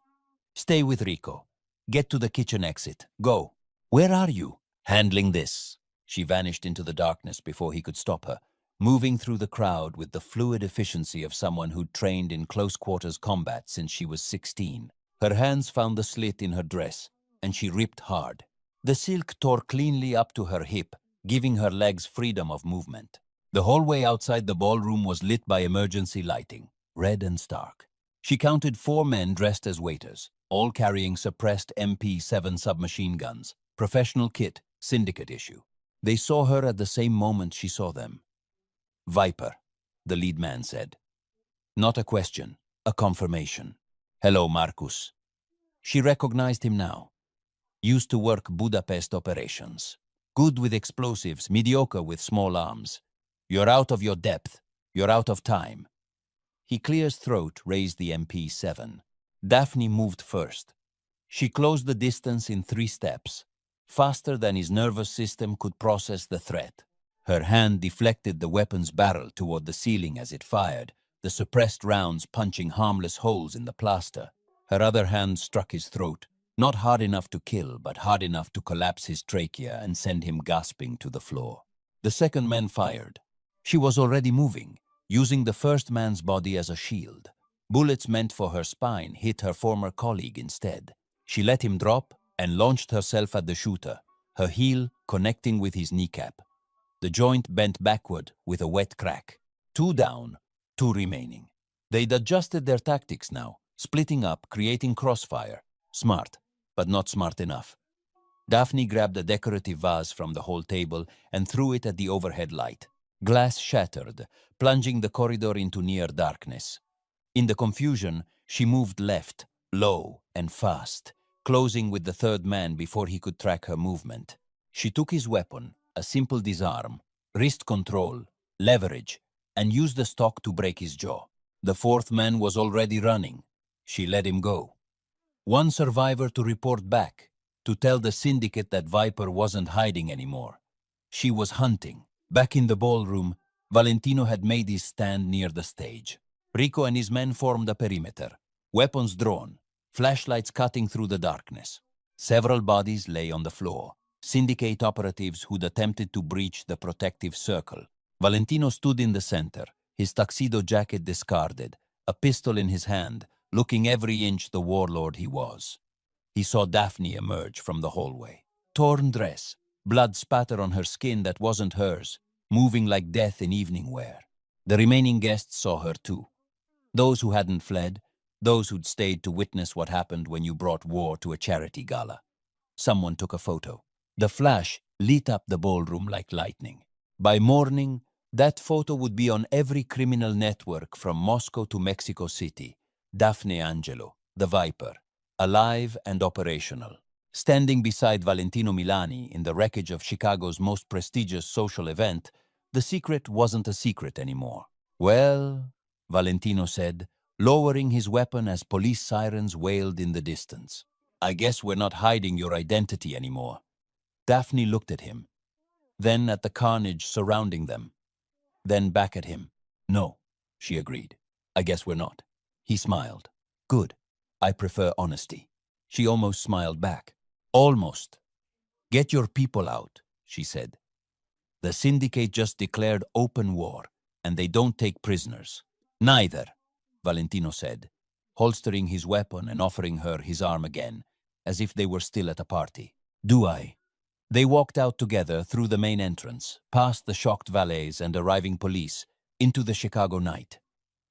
"Stay with Rico. Get to the kitchen exit. Go." "Where are you?" "Handling this." She vanished into the darkness before he could stop her, moving through the crowd with the fluid efficiency of someone who'd trained in close-quarters combat since she was 16. Her hands found the slit in her dress, and she ripped hard. The silk tore cleanly up to her hip, giving her legs freedom of movement. The hallway outside the ballroom was lit by emergency lighting, red and stark. She counted 4 men dressed as waiters, all carrying suppressed MP7 submachine guns, professional kit, syndicate issue. They saw her at the same moment she saw them. "Viper," the lead man said. Not a question, a confirmation. "Hello, Marcus." She recognized him now. Used to work Budapest operations. Good with explosives, mediocre with small arms. "You're out of your depth. You're out of time." He cleared his throat, raised the MP7. Daphne moved first. She closed the distance in 3 steps, faster than his nervous system could process the threat. Her hand deflected the weapon's barrel toward the ceiling as it fired, the suppressed rounds punching harmless holes in the plaster. Her other hand struck his throat, not hard enough to kill, but hard enough to collapse his trachea and send him gasping to the floor. The second man fired. She was already moving, using the first man's body as a shield. Bullets meant for her spine hit her former colleague instead. She let him drop and launched herself at the shooter, her heel connecting with his kneecap. The joint bent backward with a wet crack. 2 down, 2 remaining. They'd adjusted their tactics now, splitting up, creating crossfire. Smart, but not smart enough. Daphne grabbed a decorative vase from the whole table and threw it at the overhead light. Glass shattered, plunging the corridor into near darkness. In the confusion, she moved left, low and fast, closing with the third man before he could track her movement. She took his weapon, a simple disarm, wrist control, leverage, and used the stock to break his jaw. The fourth man was already running. She let him go. One survivor to report back, to tell the syndicate that Viper wasn't hiding anymore. She was hunting. Back in the ballroom, Valentino had made his stand near the stage. Rico and his men formed a perimeter, weapons drawn, flashlights cutting through the darkness. Several bodies lay on the floor, syndicate operatives who'd attempted to breach the protective circle. Valentino stood in the center, his tuxedo jacket discarded, a pistol in his hand, looking every inch the warlord he was. He saw Daphne emerge from the hallway. torn dress, blood spatter on her skin that wasn't hers, moving like death in evening wear. The remaining guests saw her too. Those who hadn't fled, those who'd stayed to witness what happened when you brought war to a charity gala. Someone took a photo. The flash lit up the ballroom like lightning. By morning, that photo would be on every criminal network from Moscow to Mexico City. Daphne Angelo, the Viper, alive and operational, standing beside Valentino Milani in the wreckage of Chicago's most prestigious social event. The secret wasn't a secret anymore. "Well," Valentino said, lowering his weapon as police sirens wailed in the distance, "I guess we're not hiding your identity anymore." Daphne looked at him, then at the carnage surrounding them, then back at him. "No," she agreed. "I guess we're not." He smiled. "Good. I prefer honesty." She almost smiled back. "Almost. Get your people out," she said. "The syndicate just declared open war, and they don't take prisoners." "Neither," Valentino said, holstering his weapon and offering her his arm again, as if they were still at a party. "Do I?" They walked out together through the main entrance, past the shocked valets and arriving police, into the Chicago night.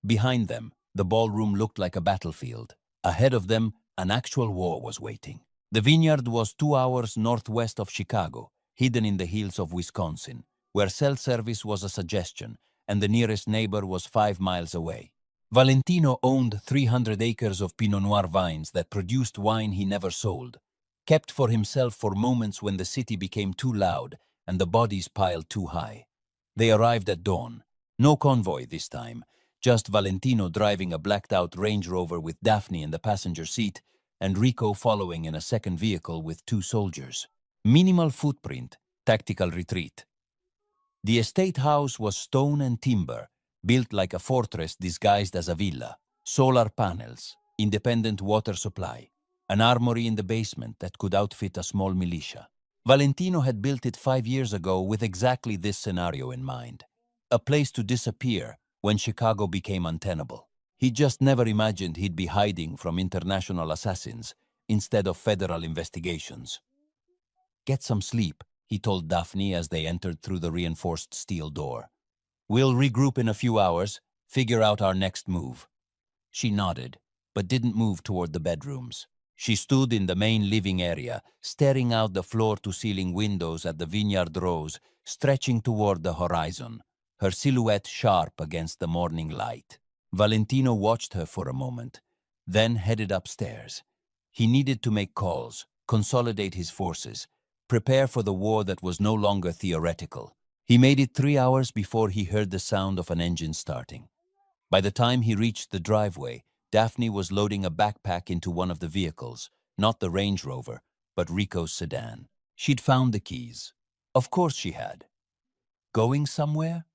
Behind them, the ballroom looked like a battlefield. Ahead of them, an actual war was waiting. The vineyard was 2 hours northwest of Chicago, hidden in the hills of Wisconsin, where cell service was a suggestion, and the nearest neighbor was 5 miles away. Valentino owned 300 acres of Pinot Noir vines that produced wine he never sold, kept for himself for moments when the city became too loud and the bodies piled too high. They arrived at dawn. No convoy this time, just Valentino driving a blacked-out Range Rover with Daphne in the passenger seat and Rico following in a second vehicle with 2 soldiers. Minimal footprint, tactical retreat. The estate house was stone and timber, built like a fortress disguised as a villa. Solar panels, independent water supply, an armory in the basement that could outfit a small militia. Valentino had built it 5 years ago with exactly this scenario in mind. A place to disappear when Chicago became untenable. He just never imagined he'd be hiding from international assassins instead of federal investigations. "Get some sleep," he told Daphne as they entered through the reinforced steel door. "We'll regroup in a few hours, figure out our next move." She nodded, but didn't move toward the bedrooms. She stood in the main living area, staring out the floor-to-ceiling windows at the vineyard rows stretching toward the horizon, her silhouette sharp against the morning light. Valentino watched her for a moment, then headed upstairs. He needed to make calls, consolidate his forces, prepare for the war that was no longer theoretical. He made it 3 hours before he heard the sound of an engine starting. By the time he reached the driveway, Daphne was loading a backpack into one of the vehicles, not the Range Rover, but Rico's sedan. She'd found the keys. Of course she had. "Going somewhere?"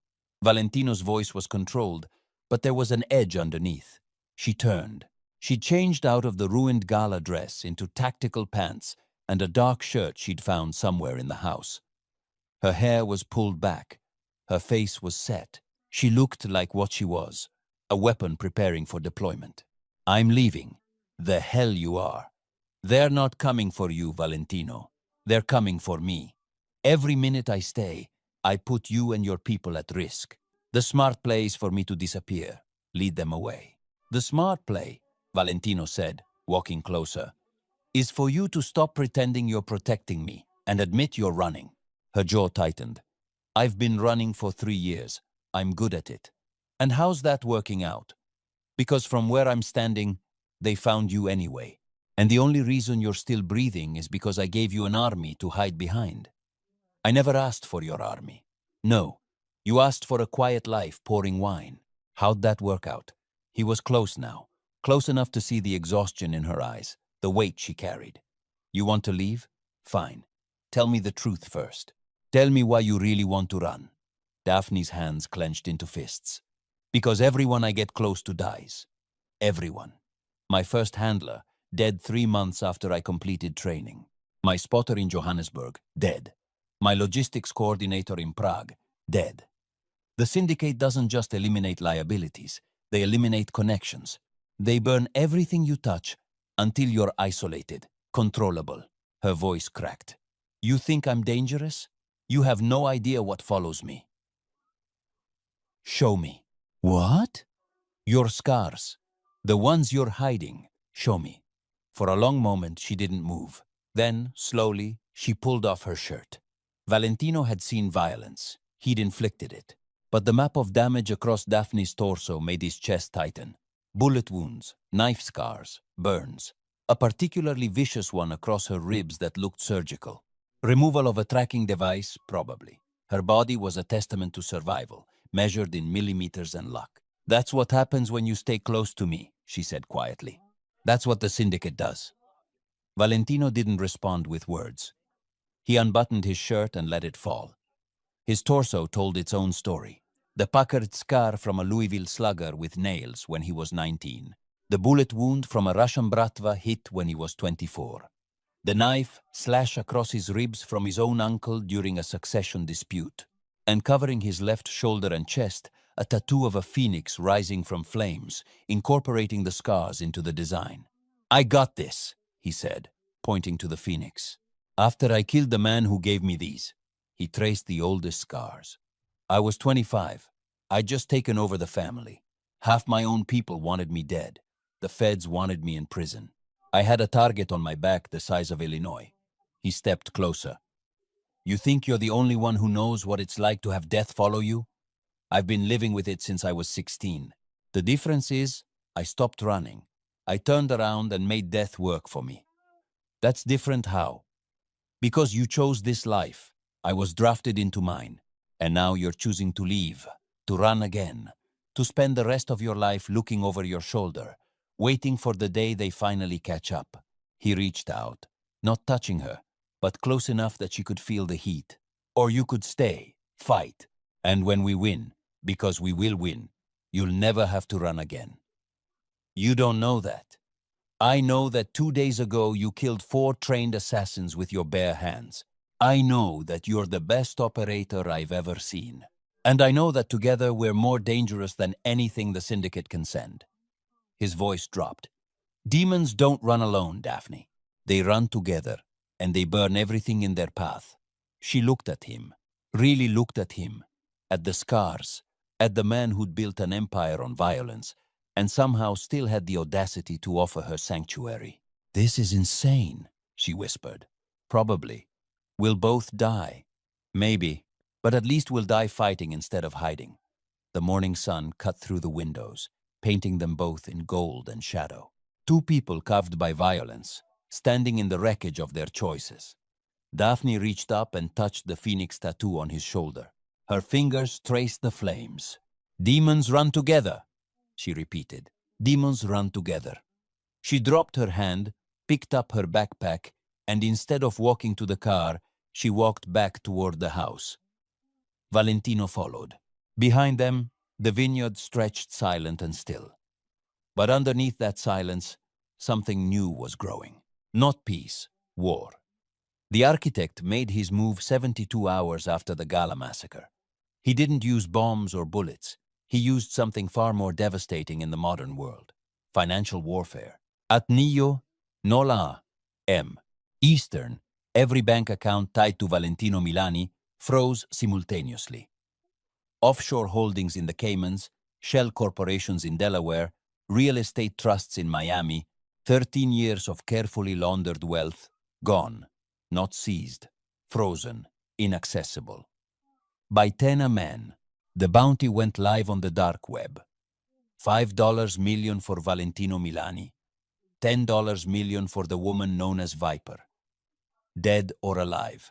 Valentino's voice was controlled, but there was an edge underneath. She turned. She changed out of the ruined gala dress into tactical pants and a dark shirt she'd found somewhere in the house. Her hair was pulled back. Her face was set. She looked like what she was, a weapon preparing for deployment. "I'm leaving." "The hell you are." "They're not coming for you, Valentino. They're coming for me. Every minute I stay, I put you and your people at risk. The smart play is for me to disappear, lead them away." "The smart play," Valentino said, walking closer, "is for you to stop pretending you're protecting me and admit you're running." Her jaw tightened. "I've been running for 3 years. I'm good at it." "And how's that working out?" "Because from where I'm standing, they found you anyway. And the only reason you're still breathing is because I gave you an army to hide behind." "I never asked for your army." "No, you asked for a quiet life pouring wine." How'd that work out? He was close now, close enough to see the exhaustion in her eyes, the weight she carried. "You want to leave? Fine. Tell me the truth first. Tell me why you really want to run." Daphne's hands clenched into fists. "Because everyone I get close to dies. Everyone. My first handler, dead 3 months after I completed training. My spotter in Johannesburg, dead. My logistics coordinator in Prague, dead. The syndicate doesn't just eliminate liabilities, they eliminate connections. They burn everything you touch until you're isolated, controllable." Her voice cracked. You think I'm dangerous? You have no idea what follows me. Show me. What? Your scars. The ones you're hiding. Show me. For a long moment, she didn't move. Then, slowly, she pulled off her shirt. Valentino had seen violence. He'd inflicted it. But the map of damage across Daphne's torso made his chest tighten. Bullet wounds, knife scars, burns. A particularly vicious one across her ribs that looked surgical. Removal of a tracking device, probably. Her body was a testament to survival, measured in millimeters and luck. That's what happens when you stay close to me, she said quietly. That's what the syndicate does. Valentino didn't respond with words. He unbuttoned his shirt and let it fall. His torso told its own story. The puckered scar from a Louisville slugger with nails when he was 19. The bullet wound from a Russian bratva hit when he was 24. The knife slash across his ribs from his own uncle during a succession dispute. And covering his left shoulder and chest, a tattoo of a phoenix rising from flames, incorporating the scars into the design. I got this, he said, pointing to the phoenix. After I killed the man who gave me these. He traced the oldest scars. I was 25. I'd just taken over the family. Half my own people wanted me dead. The feds wanted me in prison. I had a target on my back the size of Illinois. He stepped closer. You think you're the only one who knows what it's like to have death follow you? I've been living with it since I was 16. The difference is, I stopped running. I turned around and made death work for me. That's different how? Because you chose this life. I was drafted into mine. And now you're choosing to leave, to run again, to spend the rest of your life looking over your shoulder, waiting for the day they finally catch up. He reached out, not touching her, but close enough that she could feel the heat. Or you could stay, fight, and when we win, because we will win, you'll never have to run again. You don't know that. I know that 2 days ago you killed 4 trained assassins with your bare hands. I know that you're the best operator I've ever seen. And I know that together we're more dangerous than anything the syndicate can send. His voice dropped. Demons don't run alone, Daphne. They run together, and they burn everything in their path. She looked at him, really looked at him, at the scars, at the man who'd built an empire on violence, and somehow still had the audacity to offer her sanctuary. This is insane, she whispered. Probably. We'll both die. Maybe, but at least we'll die fighting instead of hiding. The morning sun cut through the windows, painting them both in gold and shadow. 2 people carved by violence, standing in the wreckage of their choices. Daphne reached up and touched the phoenix tattoo on his shoulder. Her fingers traced the flames. Demons run together, she repeated. Demons run together. She dropped her hand, picked up her backpack, and instead of walking to the car, she walked back toward the house. Valentino followed. Behind them, the vineyard stretched silent and still. But underneath that silence, something new was growing. Not peace, war. The architect made his move 72 hours after the Gala massacre. He didn't use bombs or bullets. He used something far more devastating in the modern world. Financial warfare. At Nio, Nola, M. Eastern, every bank account tied to Valentino Milani froze simultaneously. Offshore holdings in the Caymans, shell corporations in Delaware, real estate trusts in Miami, 13 years of carefully laundered wealth, gone, not seized, frozen, inaccessible. By 10 a man, the bounty went live on the dark web. $5 million for Valentino Milani, $10 million for the woman known as Viper. Dead or alive.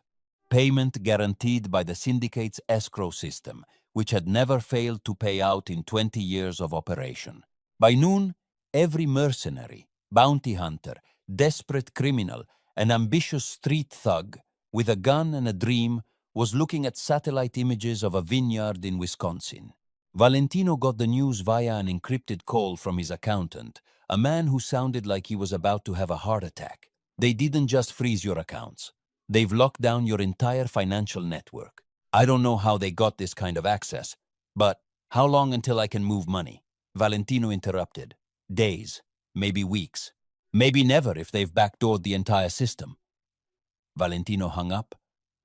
Payment guaranteed by the syndicate's escrow system, which had never failed to pay out in 20 years of operation. By noon, every mercenary, bounty hunter, desperate criminal, and ambitious street thug with a gun and a dream was looking at satellite images of a vineyard in Wisconsin. Valentino got the news via an encrypted call from his accountant, a man who sounded like he was about to have a heart attack. They didn't just freeze your accounts. They've locked down your entire financial network. I don't know how they got this kind of access, but how long until I can move money? Valentino interrupted. Days, maybe weeks, maybe never if they've backdoored the entire system. Valentino hung up,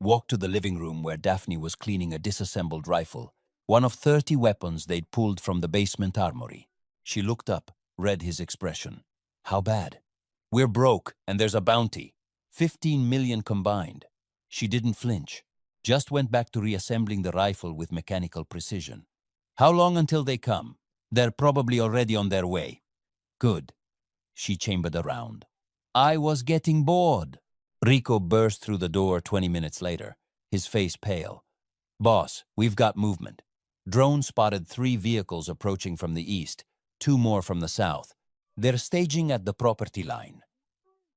walked to the living room where Daphne was cleaning a disassembled rifle, one of 30 weapons they'd pulled from the basement armory. She looked up, read his expression. How bad? We're broke, and there's a bounty. 15 million combined. She didn't flinch, just went back to reassembling the rifle with mechanical precision. How long until they come? They're probably already on their way. Good. She chambered around. I was getting bored. Rico burst through the door 20 minutes later, his face pale. Boss, we've got movement. Drone spotted 3 vehicles approaching from the east, 2 more from the south. They're staging at the property line.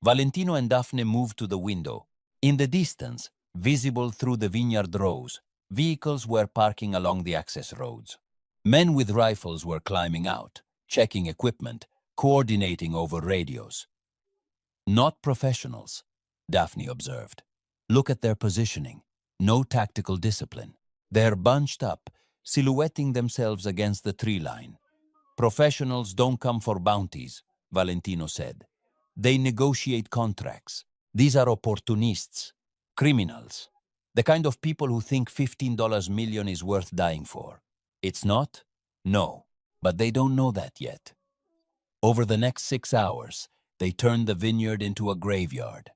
Valentino and Daphne moved to the window. In the distance, visible through the vineyard rows, vehicles were parking along the access roads. Men with rifles were climbing out, checking equipment, coordinating over radios. Not professionals, Daphne observed. Look at their positioning. No tactical discipline. They're bunched up, silhouetting themselves against the tree line. Professionals don't come for bounties, Valentino said. They negotiate contracts. These are opportunists, criminals, the kind of people who think $15 million is worth dying for. It's not? No, but they don't know that yet. Over the next 6 hours, they turned the vineyard into a graveyard.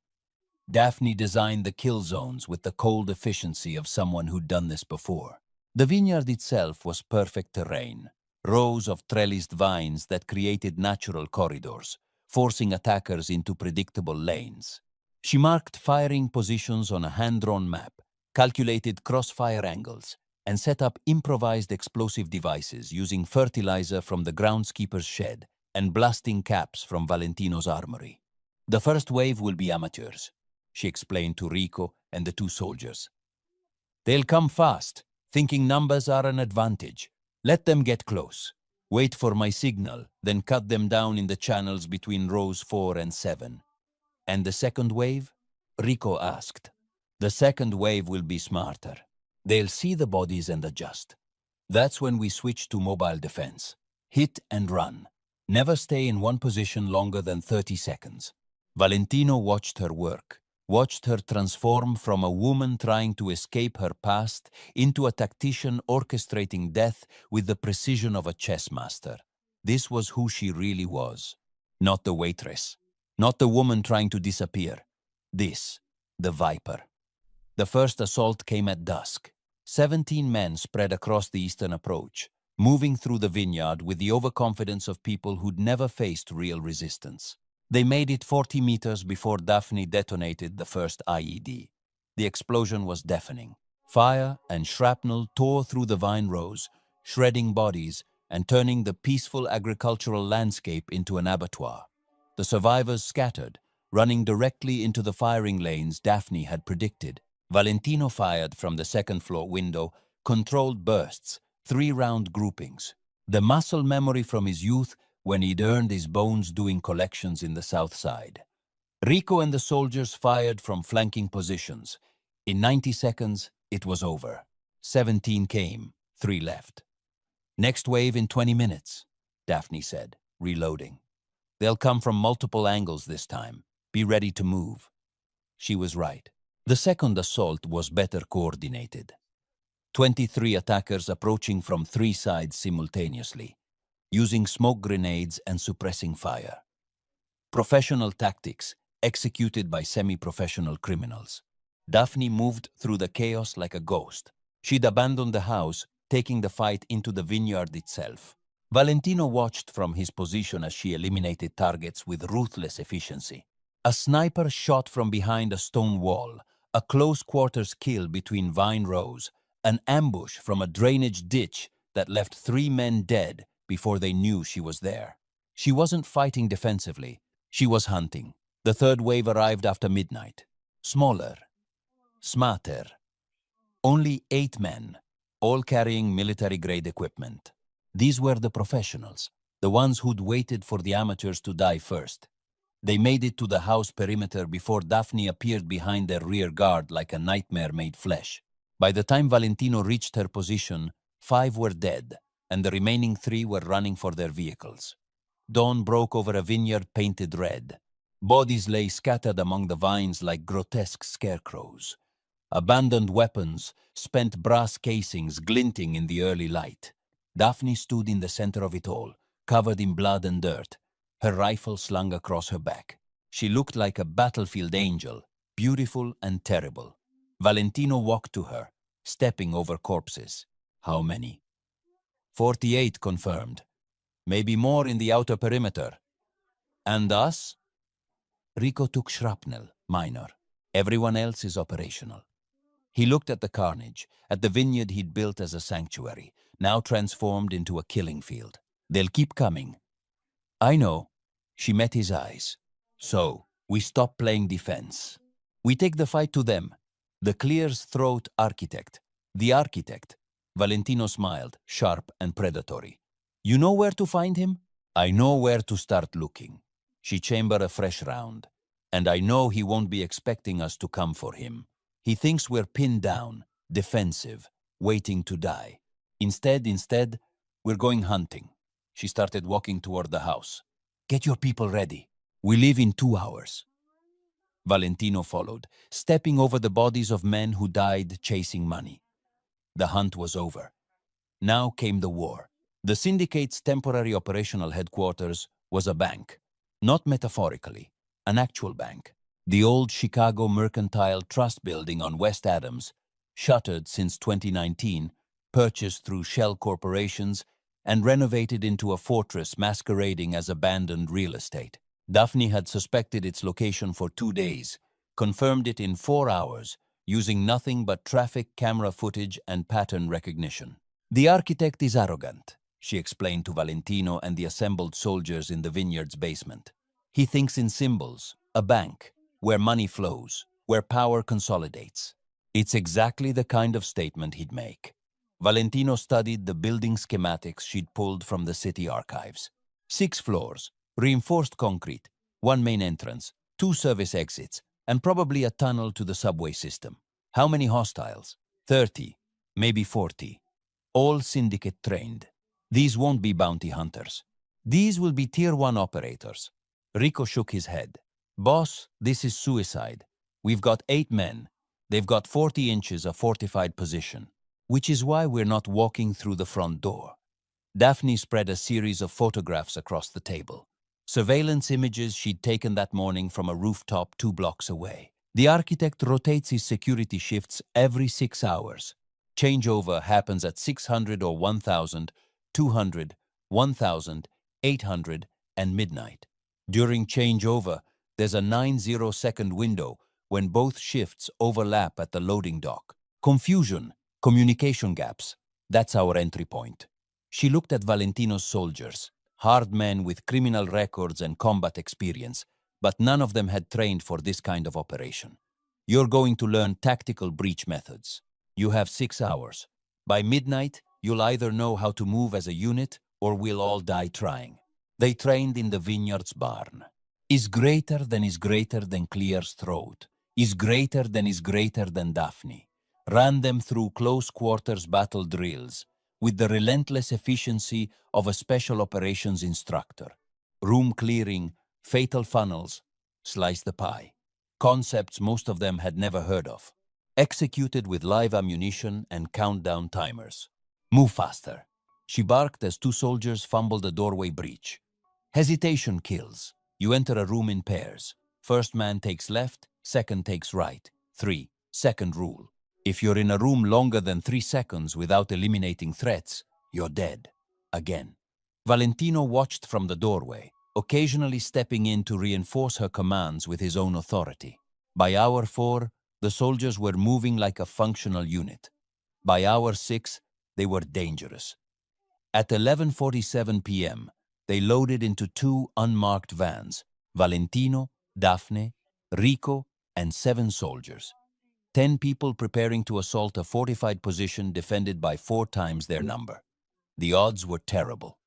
Daphne designed the kill zones with the cold efficiency of someone who'd done this before. The vineyard itself was perfect terrain, rows of trellised vines that created natural corridors, forcing attackers into predictable lanes. She marked firing positions on a hand-drawn map, calculated crossfire angles, and set up improvised explosive devices using fertilizer from the groundskeeper's shed and blasting caps from Valentino's armory. The first wave will be amateurs, she explained to Rico and the 2 soldiers. They'll come fast, thinking numbers are an advantage. Let them get close. Wait for my signal, then cut them down in the channels between rows 4 and 7. And the second wave? Rico asked. The second wave will be smarter. They'll see the bodies and adjust. That's when we switch to mobile defense. Hit and run. Never stay in one position longer than 30 seconds. Valentino watched her work, watched her transform from a woman trying to escape her past into a tactician orchestrating death with the precision of a chess master. This was who she really was. Not the waitress. Not the woman trying to disappear. This, the Viper. The first assault came at dusk. 17 men spread across the eastern approach, moving through the vineyard with the overconfidence of people who'd never faced real resistance. They made it 40 meters before Daphne detonated the first IED. The explosion was deafening. Fire and shrapnel tore through the vine rows, shredding bodies and turning the peaceful agricultural landscape into an abattoir. The survivors scattered, running directly into the firing lanes Daphne had predicted. Valentino fired from the second-floor window, controlled bursts, 3-round groupings. The muscle memory from his youth when he'd earned his bones doing collections in the south side. Rico and the soldiers fired from flanking positions. In 90 seconds, it was over. 17 came, 3 left. Next wave in 20 minutes, Daphne said, reloading. They'll come from multiple angles this time. Be ready to move. She was right. The second assault was better coordinated. 23 attackers approaching from 3 sides simultaneously, using smoke grenades and suppressing fire. Professional tactics executed by semi-professional criminals. Daphne moved through the chaos like a ghost. She'd abandoned the house, taking the fight into the vineyard itself. Valentino watched from his position as she eliminated targets with ruthless efficiency. A sniper shot from behind a stone wall, a close-quarters kill between vine rows, an ambush from a drainage ditch that left 3 men dead before they knew she was there. She wasn't fighting defensively. She was hunting. The third wave arrived after midnight. Smaller. Smarter. Only 8 men, all carrying military-grade equipment. These were the professionals, the ones who'd waited for the amateurs to die first. They made it to the house perimeter before Daphne appeared behind their rear guard like a nightmare made flesh. By the time Valentino reached her position, 5 were dead, and the remaining 3 were running for their vehicles. Dawn broke over a vineyard painted red. Bodies lay scattered among the vines like grotesque scarecrows. Abandoned weapons, spent brass casings glinting in the early light. Daphne stood in the center of it all, covered in blood and dirt, her rifle slung across her back. She looked like a battlefield angel, beautiful and terrible. Valentino walked to her, stepping over corpses. How many? 48 confirmed. Maybe more in the outer perimeter. And us? Rico took shrapnel, minor. Everyone else is operational. He looked at the carnage, at the vineyard he'd built as a sanctuary, now transformed into a killing field. They'll keep coming. I know. She met his eyes. So, we stop playing defense. We take the fight to them. The clear's throat architect. The architect. Valentino smiled, sharp and predatory. You know where to find him? I know where to start looking. She chambered a fresh round. And I know he won't be expecting us to come for him. He thinks we're pinned down, defensive, waiting to die. Instead, we're going hunting. She started walking toward the house. Get your people ready. We leave in 2 hours. Valentino followed, stepping over the bodies of men who died chasing money. The hunt was over. Now came the war. The syndicate's temporary operational headquarters was a bank. Not metaphorically, an actual bank. The old Chicago Mercantile Trust building on West Adams, shuttered since 2019, purchased through shell corporations, and renovated into a fortress masquerading as abandoned real estate. Daphne had suspected its location for 2 days, confirmed it in 4 hours, using nothing but traffic camera footage and pattern recognition. The architect is arrogant, she explained to Valentino and the assembled soldiers in the vineyard's basement. He thinks in symbols, a bank, where money flows, where power consolidates. It's exactly the kind of statement he'd make. Valentino studied the building schematics she'd pulled from the city archives. 6 floors, reinforced concrete, 1 main entrance, 2 service exits, and probably a tunnel to the subway system. How many hostiles? 30, maybe 40. All syndicate trained. These won't be bounty hunters. These will be Tier 1 operators. Rico shook his head. Boss, this is suicide. We've got 8 men. They've got 40 inches of fortified position, which is why we're not walking through the front door. Daphne spread a series of photographs across the table. Surveillance images she'd taken that morning from a rooftop 2 blocks away. The architect rotates his security shifts every 6 hours. Changeover happens at 600 or 1,000, 200, 1,000, 800, and midnight. During changeover, there's a 90-second window when both shifts overlap at the loading dock. Confusion, communication gaps, that's our entry point. She looked at Valentino's soldiers, hard men with criminal records and combat experience, but none of them had trained for this kind of operation. You're going to learn tactical breach methods. You have 6 hours. By midnight, you'll either know how to move as a unit or we'll all die trying. They trained in the vineyard's barn. Is greater than Clear's throat. Is greater than Daphne. Ran them through close quarters battle drills with the relentless efficiency of a special operations instructor. Room clearing, fatal funnels, slice the pie. Concepts most of them had never heard of. Executed with live ammunition and countdown timers. Move faster. She barked as 2 soldiers fumbled a doorway breach. Hesitation kills. You enter a room in pairs. First man takes left, second takes right. 3. Second rule. If you're in a room longer than 3 seconds without eliminating threats, you're dead. Again. Valentino watched from the doorway, occasionally stepping in to reinforce her commands with his own authority. By hour 4, the soldiers were moving like a functional unit. By hour 6, they were dangerous. At 11:47 p.m., they loaded into 2 unmarked vans, Valentino, Daphne, Rico, and 7 soldiers. 10 people preparing to assault a fortified position defended by 4 times their number. The odds were terrible.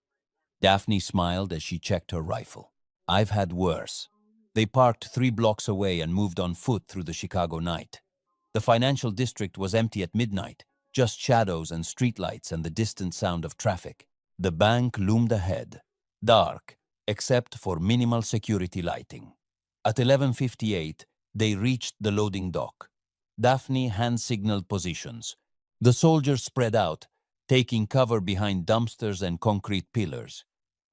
Daphne smiled as she checked her rifle. I've had worse. They parked 3 blocks away and moved on foot through the Chicago night. The financial district was empty at midnight, just shadows and streetlights and the distant sound of traffic. The bank loomed ahead, dark, except for minimal security lighting. At 11:58, they reached the loading dock. Daphne hand-signaled positions. The soldiers spread out, taking cover behind dumpsters and concrete pillars.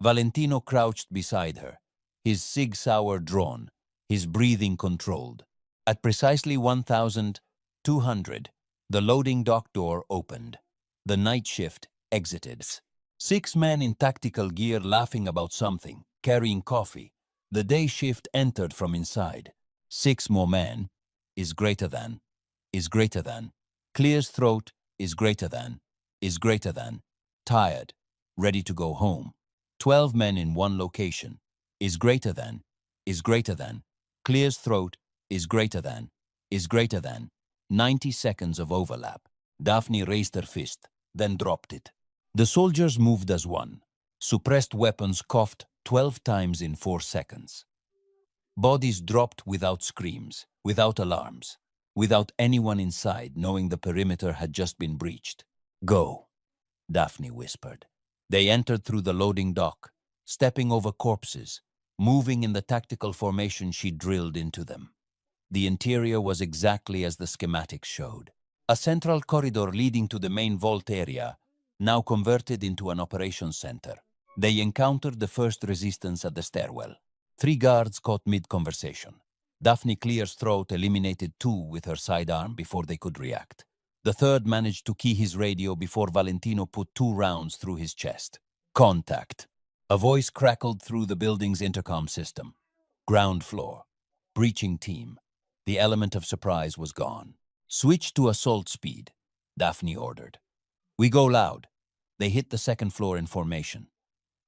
Valentino crouched beside her, his Sig Sauer drawn, his breathing controlled. At precisely 1200, the loading dock door opened. The night shift exited. 6 men in tactical gear laughing about something, carrying coffee. The day shift entered from inside. 6 more men is greater than, clears throat is greater than, tired, ready to go home. 12 men in one location is greater than, clears throat is greater than, 90 seconds of overlap. Daphne raised her fist, then dropped it. The soldiers moved as one. Suppressed weapons coughed 12 times in 4 seconds. Bodies dropped without screams, without alarms, without anyone inside knowing the perimeter had just been breached. Go, Daphne whispered. They entered through the loading dock, stepping over corpses, moving in the tactical formation she drilled into them. The interior was exactly as the schematics showed. A central corridor leading to the main vault area, now converted into an operations center. They encountered the first resistance at the stairwell. 3 guards caught mid-conversation. Daphne Clear's throat eliminated 2 with her sidearm before they could react. The third managed to key his radio before Valentino put 2 rounds through his chest. Contact. A voice crackled through the building's intercom system. Ground floor. Breaching team. The element of surprise was gone. Switch to assault speed, Daphne ordered. We go loud. They hit the second floor in formation.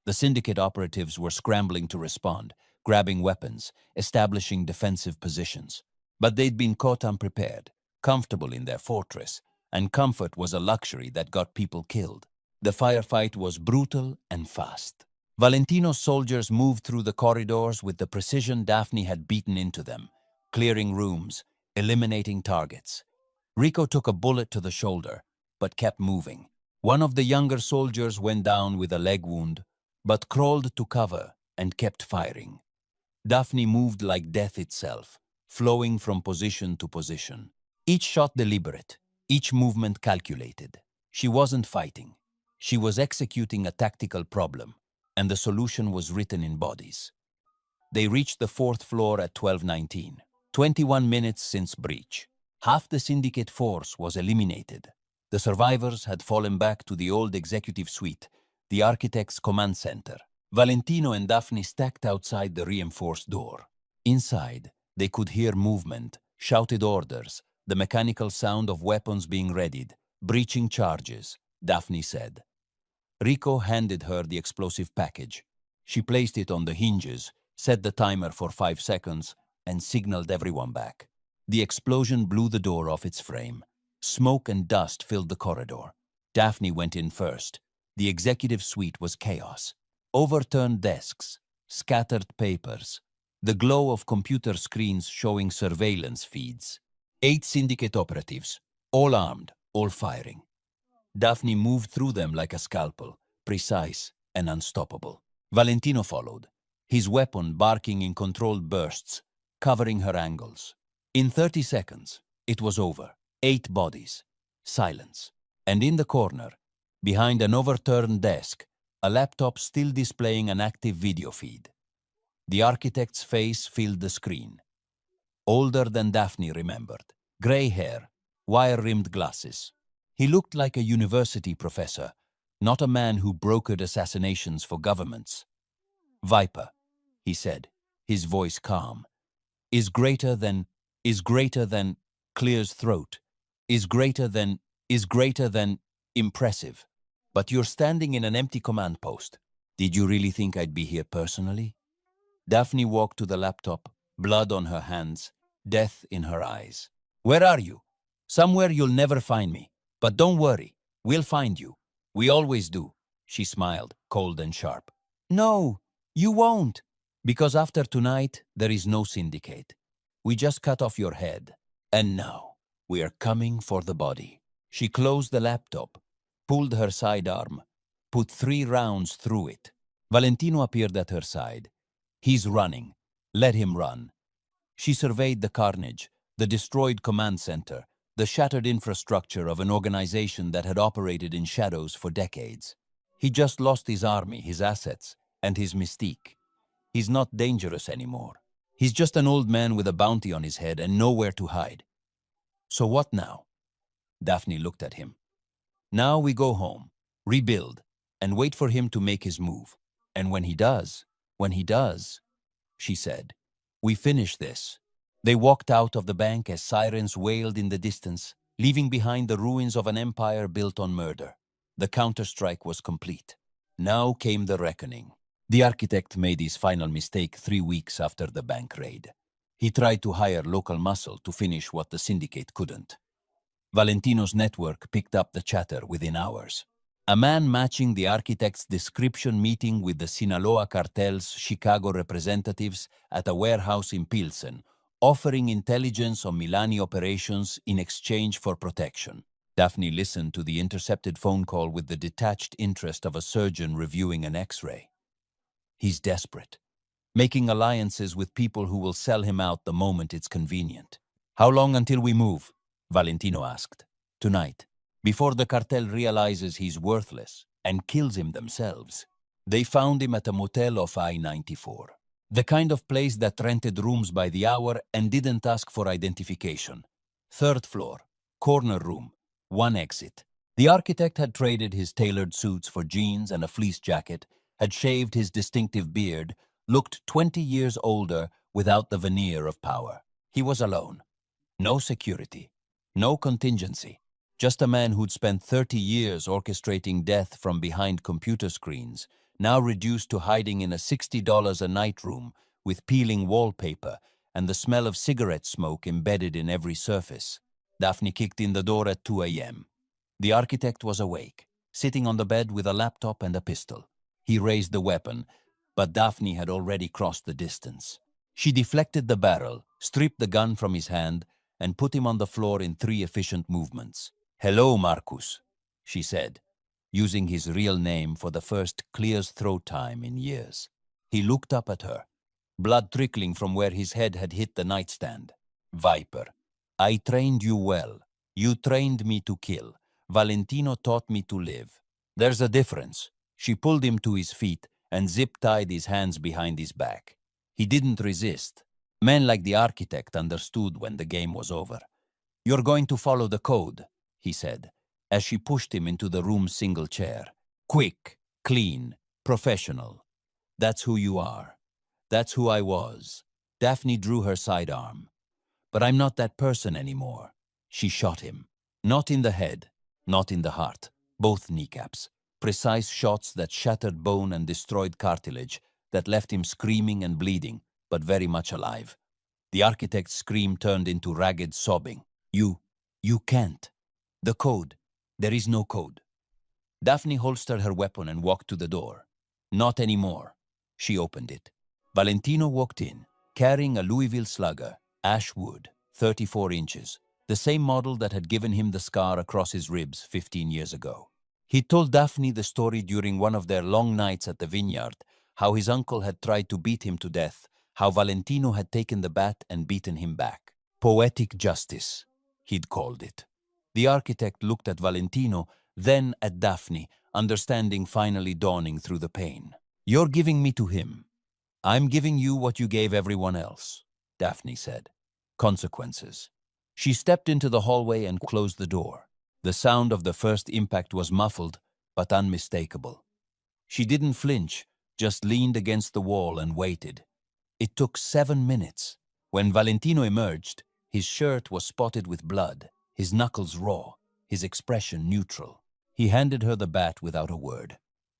The syndicate operatives were scrambling to respond, grabbing weapons, establishing defensive positions. But they'd been caught unprepared, comfortable in their fortress, and comfort was a luxury that got people killed. The firefight was brutal and fast. Valentino's soldiers moved through the corridors with the precision Daphne had beaten into them, clearing rooms, eliminating targets. Rico took a bullet to the shoulder, but kept moving. One of the younger soldiers went down with a leg wound, but crawled to cover and kept firing. Daphne moved like death itself, flowing from position to position. Each shot deliberate, each movement calculated. She wasn't fighting. She was executing a tactical problem, and the solution was written in bodies. They reached the 4th floor at 12:19, 21 minutes since breach. Half the syndicate force was eliminated. The survivors had fallen back to the old executive suite, the architect's command center. Valentino and Daphne stacked outside the reinforced door. Inside, they could hear movement, shouted orders, the mechanical sound of weapons being readied, breaching charges, Daphne said. Rico handed her the explosive package. She placed it on the hinges, set the timer for 5 seconds, and signaled everyone back. The explosion blew the door off its frame. Smoke and dust filled the corridor. Daphne went in first. The executive suite was chaos. Overturned desks, scattered papers, the glow of computer screens showing surveillance feeds. 8 syndicate operatives, all armed, all firing. Daphne moved through them like a scalpel, precise and unstoppable. Valentino followed, his weapon barking in controlled bursts, covering her angles. In 30 seconds, it was over. 8 bodies, silence. And in the corner, behind an overturned desk, a laptop still displaying an active video feed. The architect's face filled the screen. Older than Daphne remembered. Gray hair, wire-rimmed glasses. He looked like a university professor, not a man who brokered assassinations for governments. Viper, he said, his voice calm, is greater than, clears throat, is greater than, impressive. But you're standing in an empty command post. Did you really think I'd be here personally? Daphne walked to the laptop, blood on her hands, death in her eyes. Where are you? Somewhere you'll never find me. But don't worry, we'll find you. We always do. She smiled, cold and sharp. No, you won't. Because after tonight, there is no syndicate. We just cut off your head. And now, we are coming for the body. She closed the laptop, pulled her sidearm, put 3 rounds through it. Valentino appeared at her side. He's running. Let him run. She surveyed the carnage, the destroyed command center, the shattered infrastructure of an organization that had operated in shadows for decades. He just lost his army, his assets, and his mystique. He's not dangerous anymore. He's just an old man with a bounty on his head and nowhere to hide. So what now? Daphne looked at him. Now we go home, rebuild, and wait for him to make his move. And when he does, she said, we finish this. They walked out of the bank as sirens wailed in the distance, leaving behind the ruins of an empire built on murder. The counterstrike was complete. Now came the reckoning. The architect made his final mistake 3 weeks after the bank raid. He tried to hire local muscle to finish what the syndicate couldn't. Valentino's network picked up the chatter within hours. A man matching the architect's description meeting with the Sinaloa cartel's Chicago representatives at a warehouse in Pilsen, offering intelligence on Milani operations in exchange for protection. Daphne listened to the intercepted phone call with the detached interest of a surgeon reviewing an X-ray. He's desperate, making alliances with people who will sell him out the moment it's convenient. How long until we move? Valentino asked. Tonight, before the cartel realizes he's worthless and kills him themselves. They found him at a motel off I-94. The kind of place that rented rooms by the hour and didn't ask for identification. 3rd floor, corner room, 1 exit. The architect had traded his tailored suits for jeans and a fleece jacket, had shaved his distinctive beard, looked 20 years older without the veneer of power. He was alone. No security. No contingency. Just a man who'd spent 30 years orchestrating death from behind computer screens, now reduced to hiding in a $60 a night room with peeling wallpaper and the smell of cigarette smoke embedded in every surface. Daphne kicked in the door at 2 a.m. The architect was awake, sitting on the bed with a laptop and a pistol. He raised the weapon, but Daphne had already crossed the distance. She deflected the barrel, stripped the gun from his hand, and put him on the floor in 3 efficient movements. Hello, Marcus, she said, using his real name for the first clear-throat time in years. He looked up at her, blood trickling from where his head had hit the nightstand. Viper, I trained you well. You trained me to kill. Valentino taught me to live. There's a difference. She pulled him to his feet and zip-tied his hands behind his back. He didn't resist. Men like the architect understood when the game was over. You're going to follow the code, he said, as she pushed him into the room's single chair. Quick, clean, professional. That's who you are. That's who I was. Daphne drew her sidearm. But I'm not that person anymore. She shot him. Not in the head, not in the heart. Both kneecaps. Precise shots that shattered bone and destroyed cartilage, that left him screaming and bleeding, but very much alive. The architect's scream turned into ragged sobbing. You can't. The code. There is no code. Daphne holstered her weapon and walked to the door. Not anymore. She opened it. Valentino walked in, carrying a Louisville Slugger, ash wood, 34 inches, the same model that had given him the scar across his ribs 15 years ago. He told Daphne the story during one of their long nights at the vineyard, how his uncle had tried to beat him to death, how Valentino had taken the bat and beaten him back. Poetic justice, he'd called it. The architect looked at Valentino, then at Daphne, understanding finally dawning through the pain. You're giving me to him. I'm giving you what you gave everyone else, Daphne said. Consequences. She stepped into the hallway and closed the door. The sound of the first impact was muffled, but unmistakable. She didn't flinch, just leaned against the wall and waited. It took 7 minutes. When Valentino emerged, his shirt was spotted with blood, his knuckles raw, his expression neutral. He handed her the bat without a word.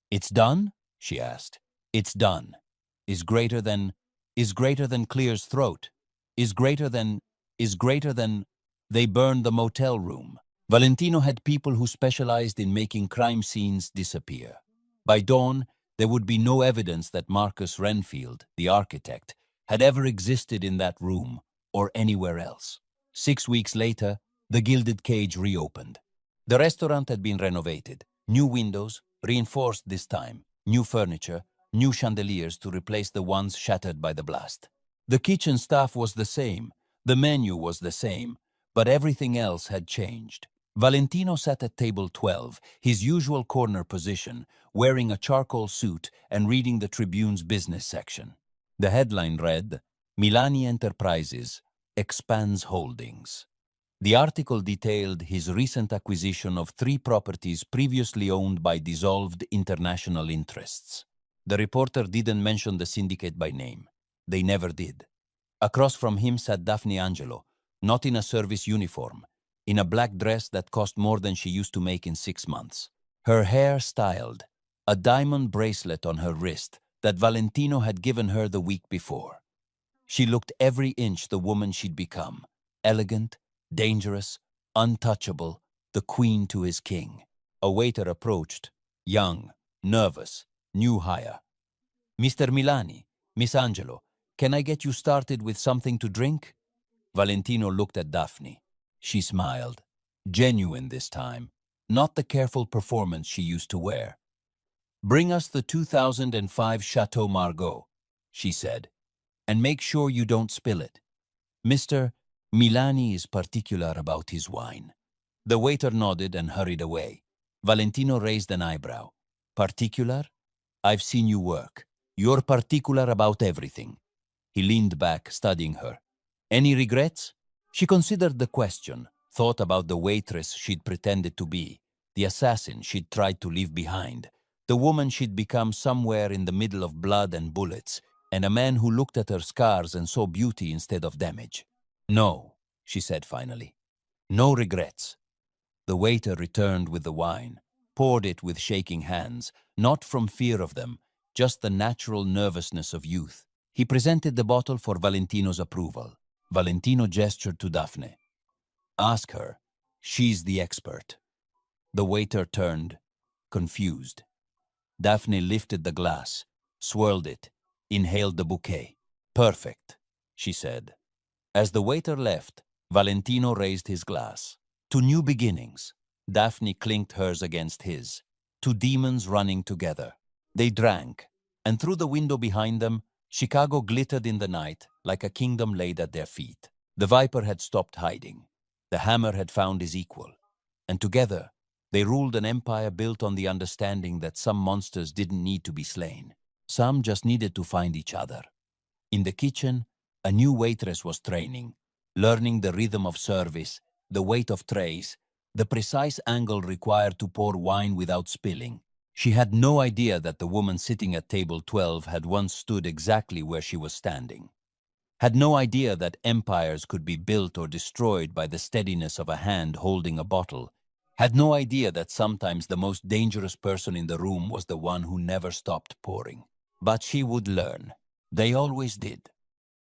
It's done? She asked. It's done. Is greater than clears throat. Is greater than. They burned the motel room. Valentino had people who specialized in making crime scenes disappear. By dawn, there would be no evidence that Marcus Renfield, the architect, had ever existed in that room or anywhere else. 6 weeks later, the gilded cage reopened. The restaurant had been renovated. New windows, reinforced this time, new furniture, new chandeliers to replace the ones shattered by the blast. The kitchen staff was the same, the menu was the same, but everything else had changed. Valentino sat at table 12, his usual corner position, wearing a charcoal suit and reading the Tribune's business section. The headline read, Milani Enterprises expands holdings. The article detailed his recent acquisition of 3 properties previously owned by dissolved international interests. The reporter didn't mention the syndicate by name. They never did. Across from him sat Daphne Angelo, not in a service uniform, in a black dress that cost more than she used to make in 6 months. Her hair styled, a diamond bracelet on her wrist that Valentino had given her the week before. She looked every inch the woman she'd become, elegant, dangerous, untouchable, the queen to his king. A waiter approached, young, nervous, new hire. Mr. Milani, Miss Angelo, can I get you started with something to drink? Valentino looked at Daphne. She smiled. Genuine this time, not the careful performance she used to wear. Bring us the 2005 Chateau Margaux, she said, and make sure you don't spill it. Mr. Milani is particular about his wine. The waiter nodded and hurried away. Valentino raised an eyebrow. Particular? I've seen you work. You're particular about everything. He leaned back, studying her. Any regrets? She considered the question, thought about the waitress she'd pretended to be, the assassin she'd tried to leave behind, the woman she'd become somewhere in the middle of blood and bullets, and a man who looked at her scars and saw beauty instead of damage. No, she said finally. No regrets. The waiter returned with the wine, poured it with shaking hands, not from fear of them, just the natural nervousness of youth. He presented the bottle for Valentino's approval. Valentino gestured to Daphne. Ask her. She's the expert. The waiter turned, confused. Daphne lifted the glass, swirled it, inhaled the bouquet. Perfect, she said. As the waiter left, Valentino raised his glass. To new beginnings. Daphne clinked hers against his. Two demons running together. They drank, and through the window behind them, Chicago glittered in the night like a kingdom laid at their feet. The viper had stopped hiding. The hammer had found his equal. And together, they ruled an empire built on the understanding that some monsters didn't need to be slain. Some just needed to find each other. In the kitchen, a new waitress was training, learning the rhythm of service, the weight of trays, the precise angle required to pour wine without spilling. She had no idea that the woman sitting at table 12 had once stood exactly where she was standing. Had no idea that empires could be built or destroyed by the steadiness of a hand holding a bottle. Had no idea that sometimes the most dangerous person in the room was the one who never stopped pouring. But she would learn. They always did.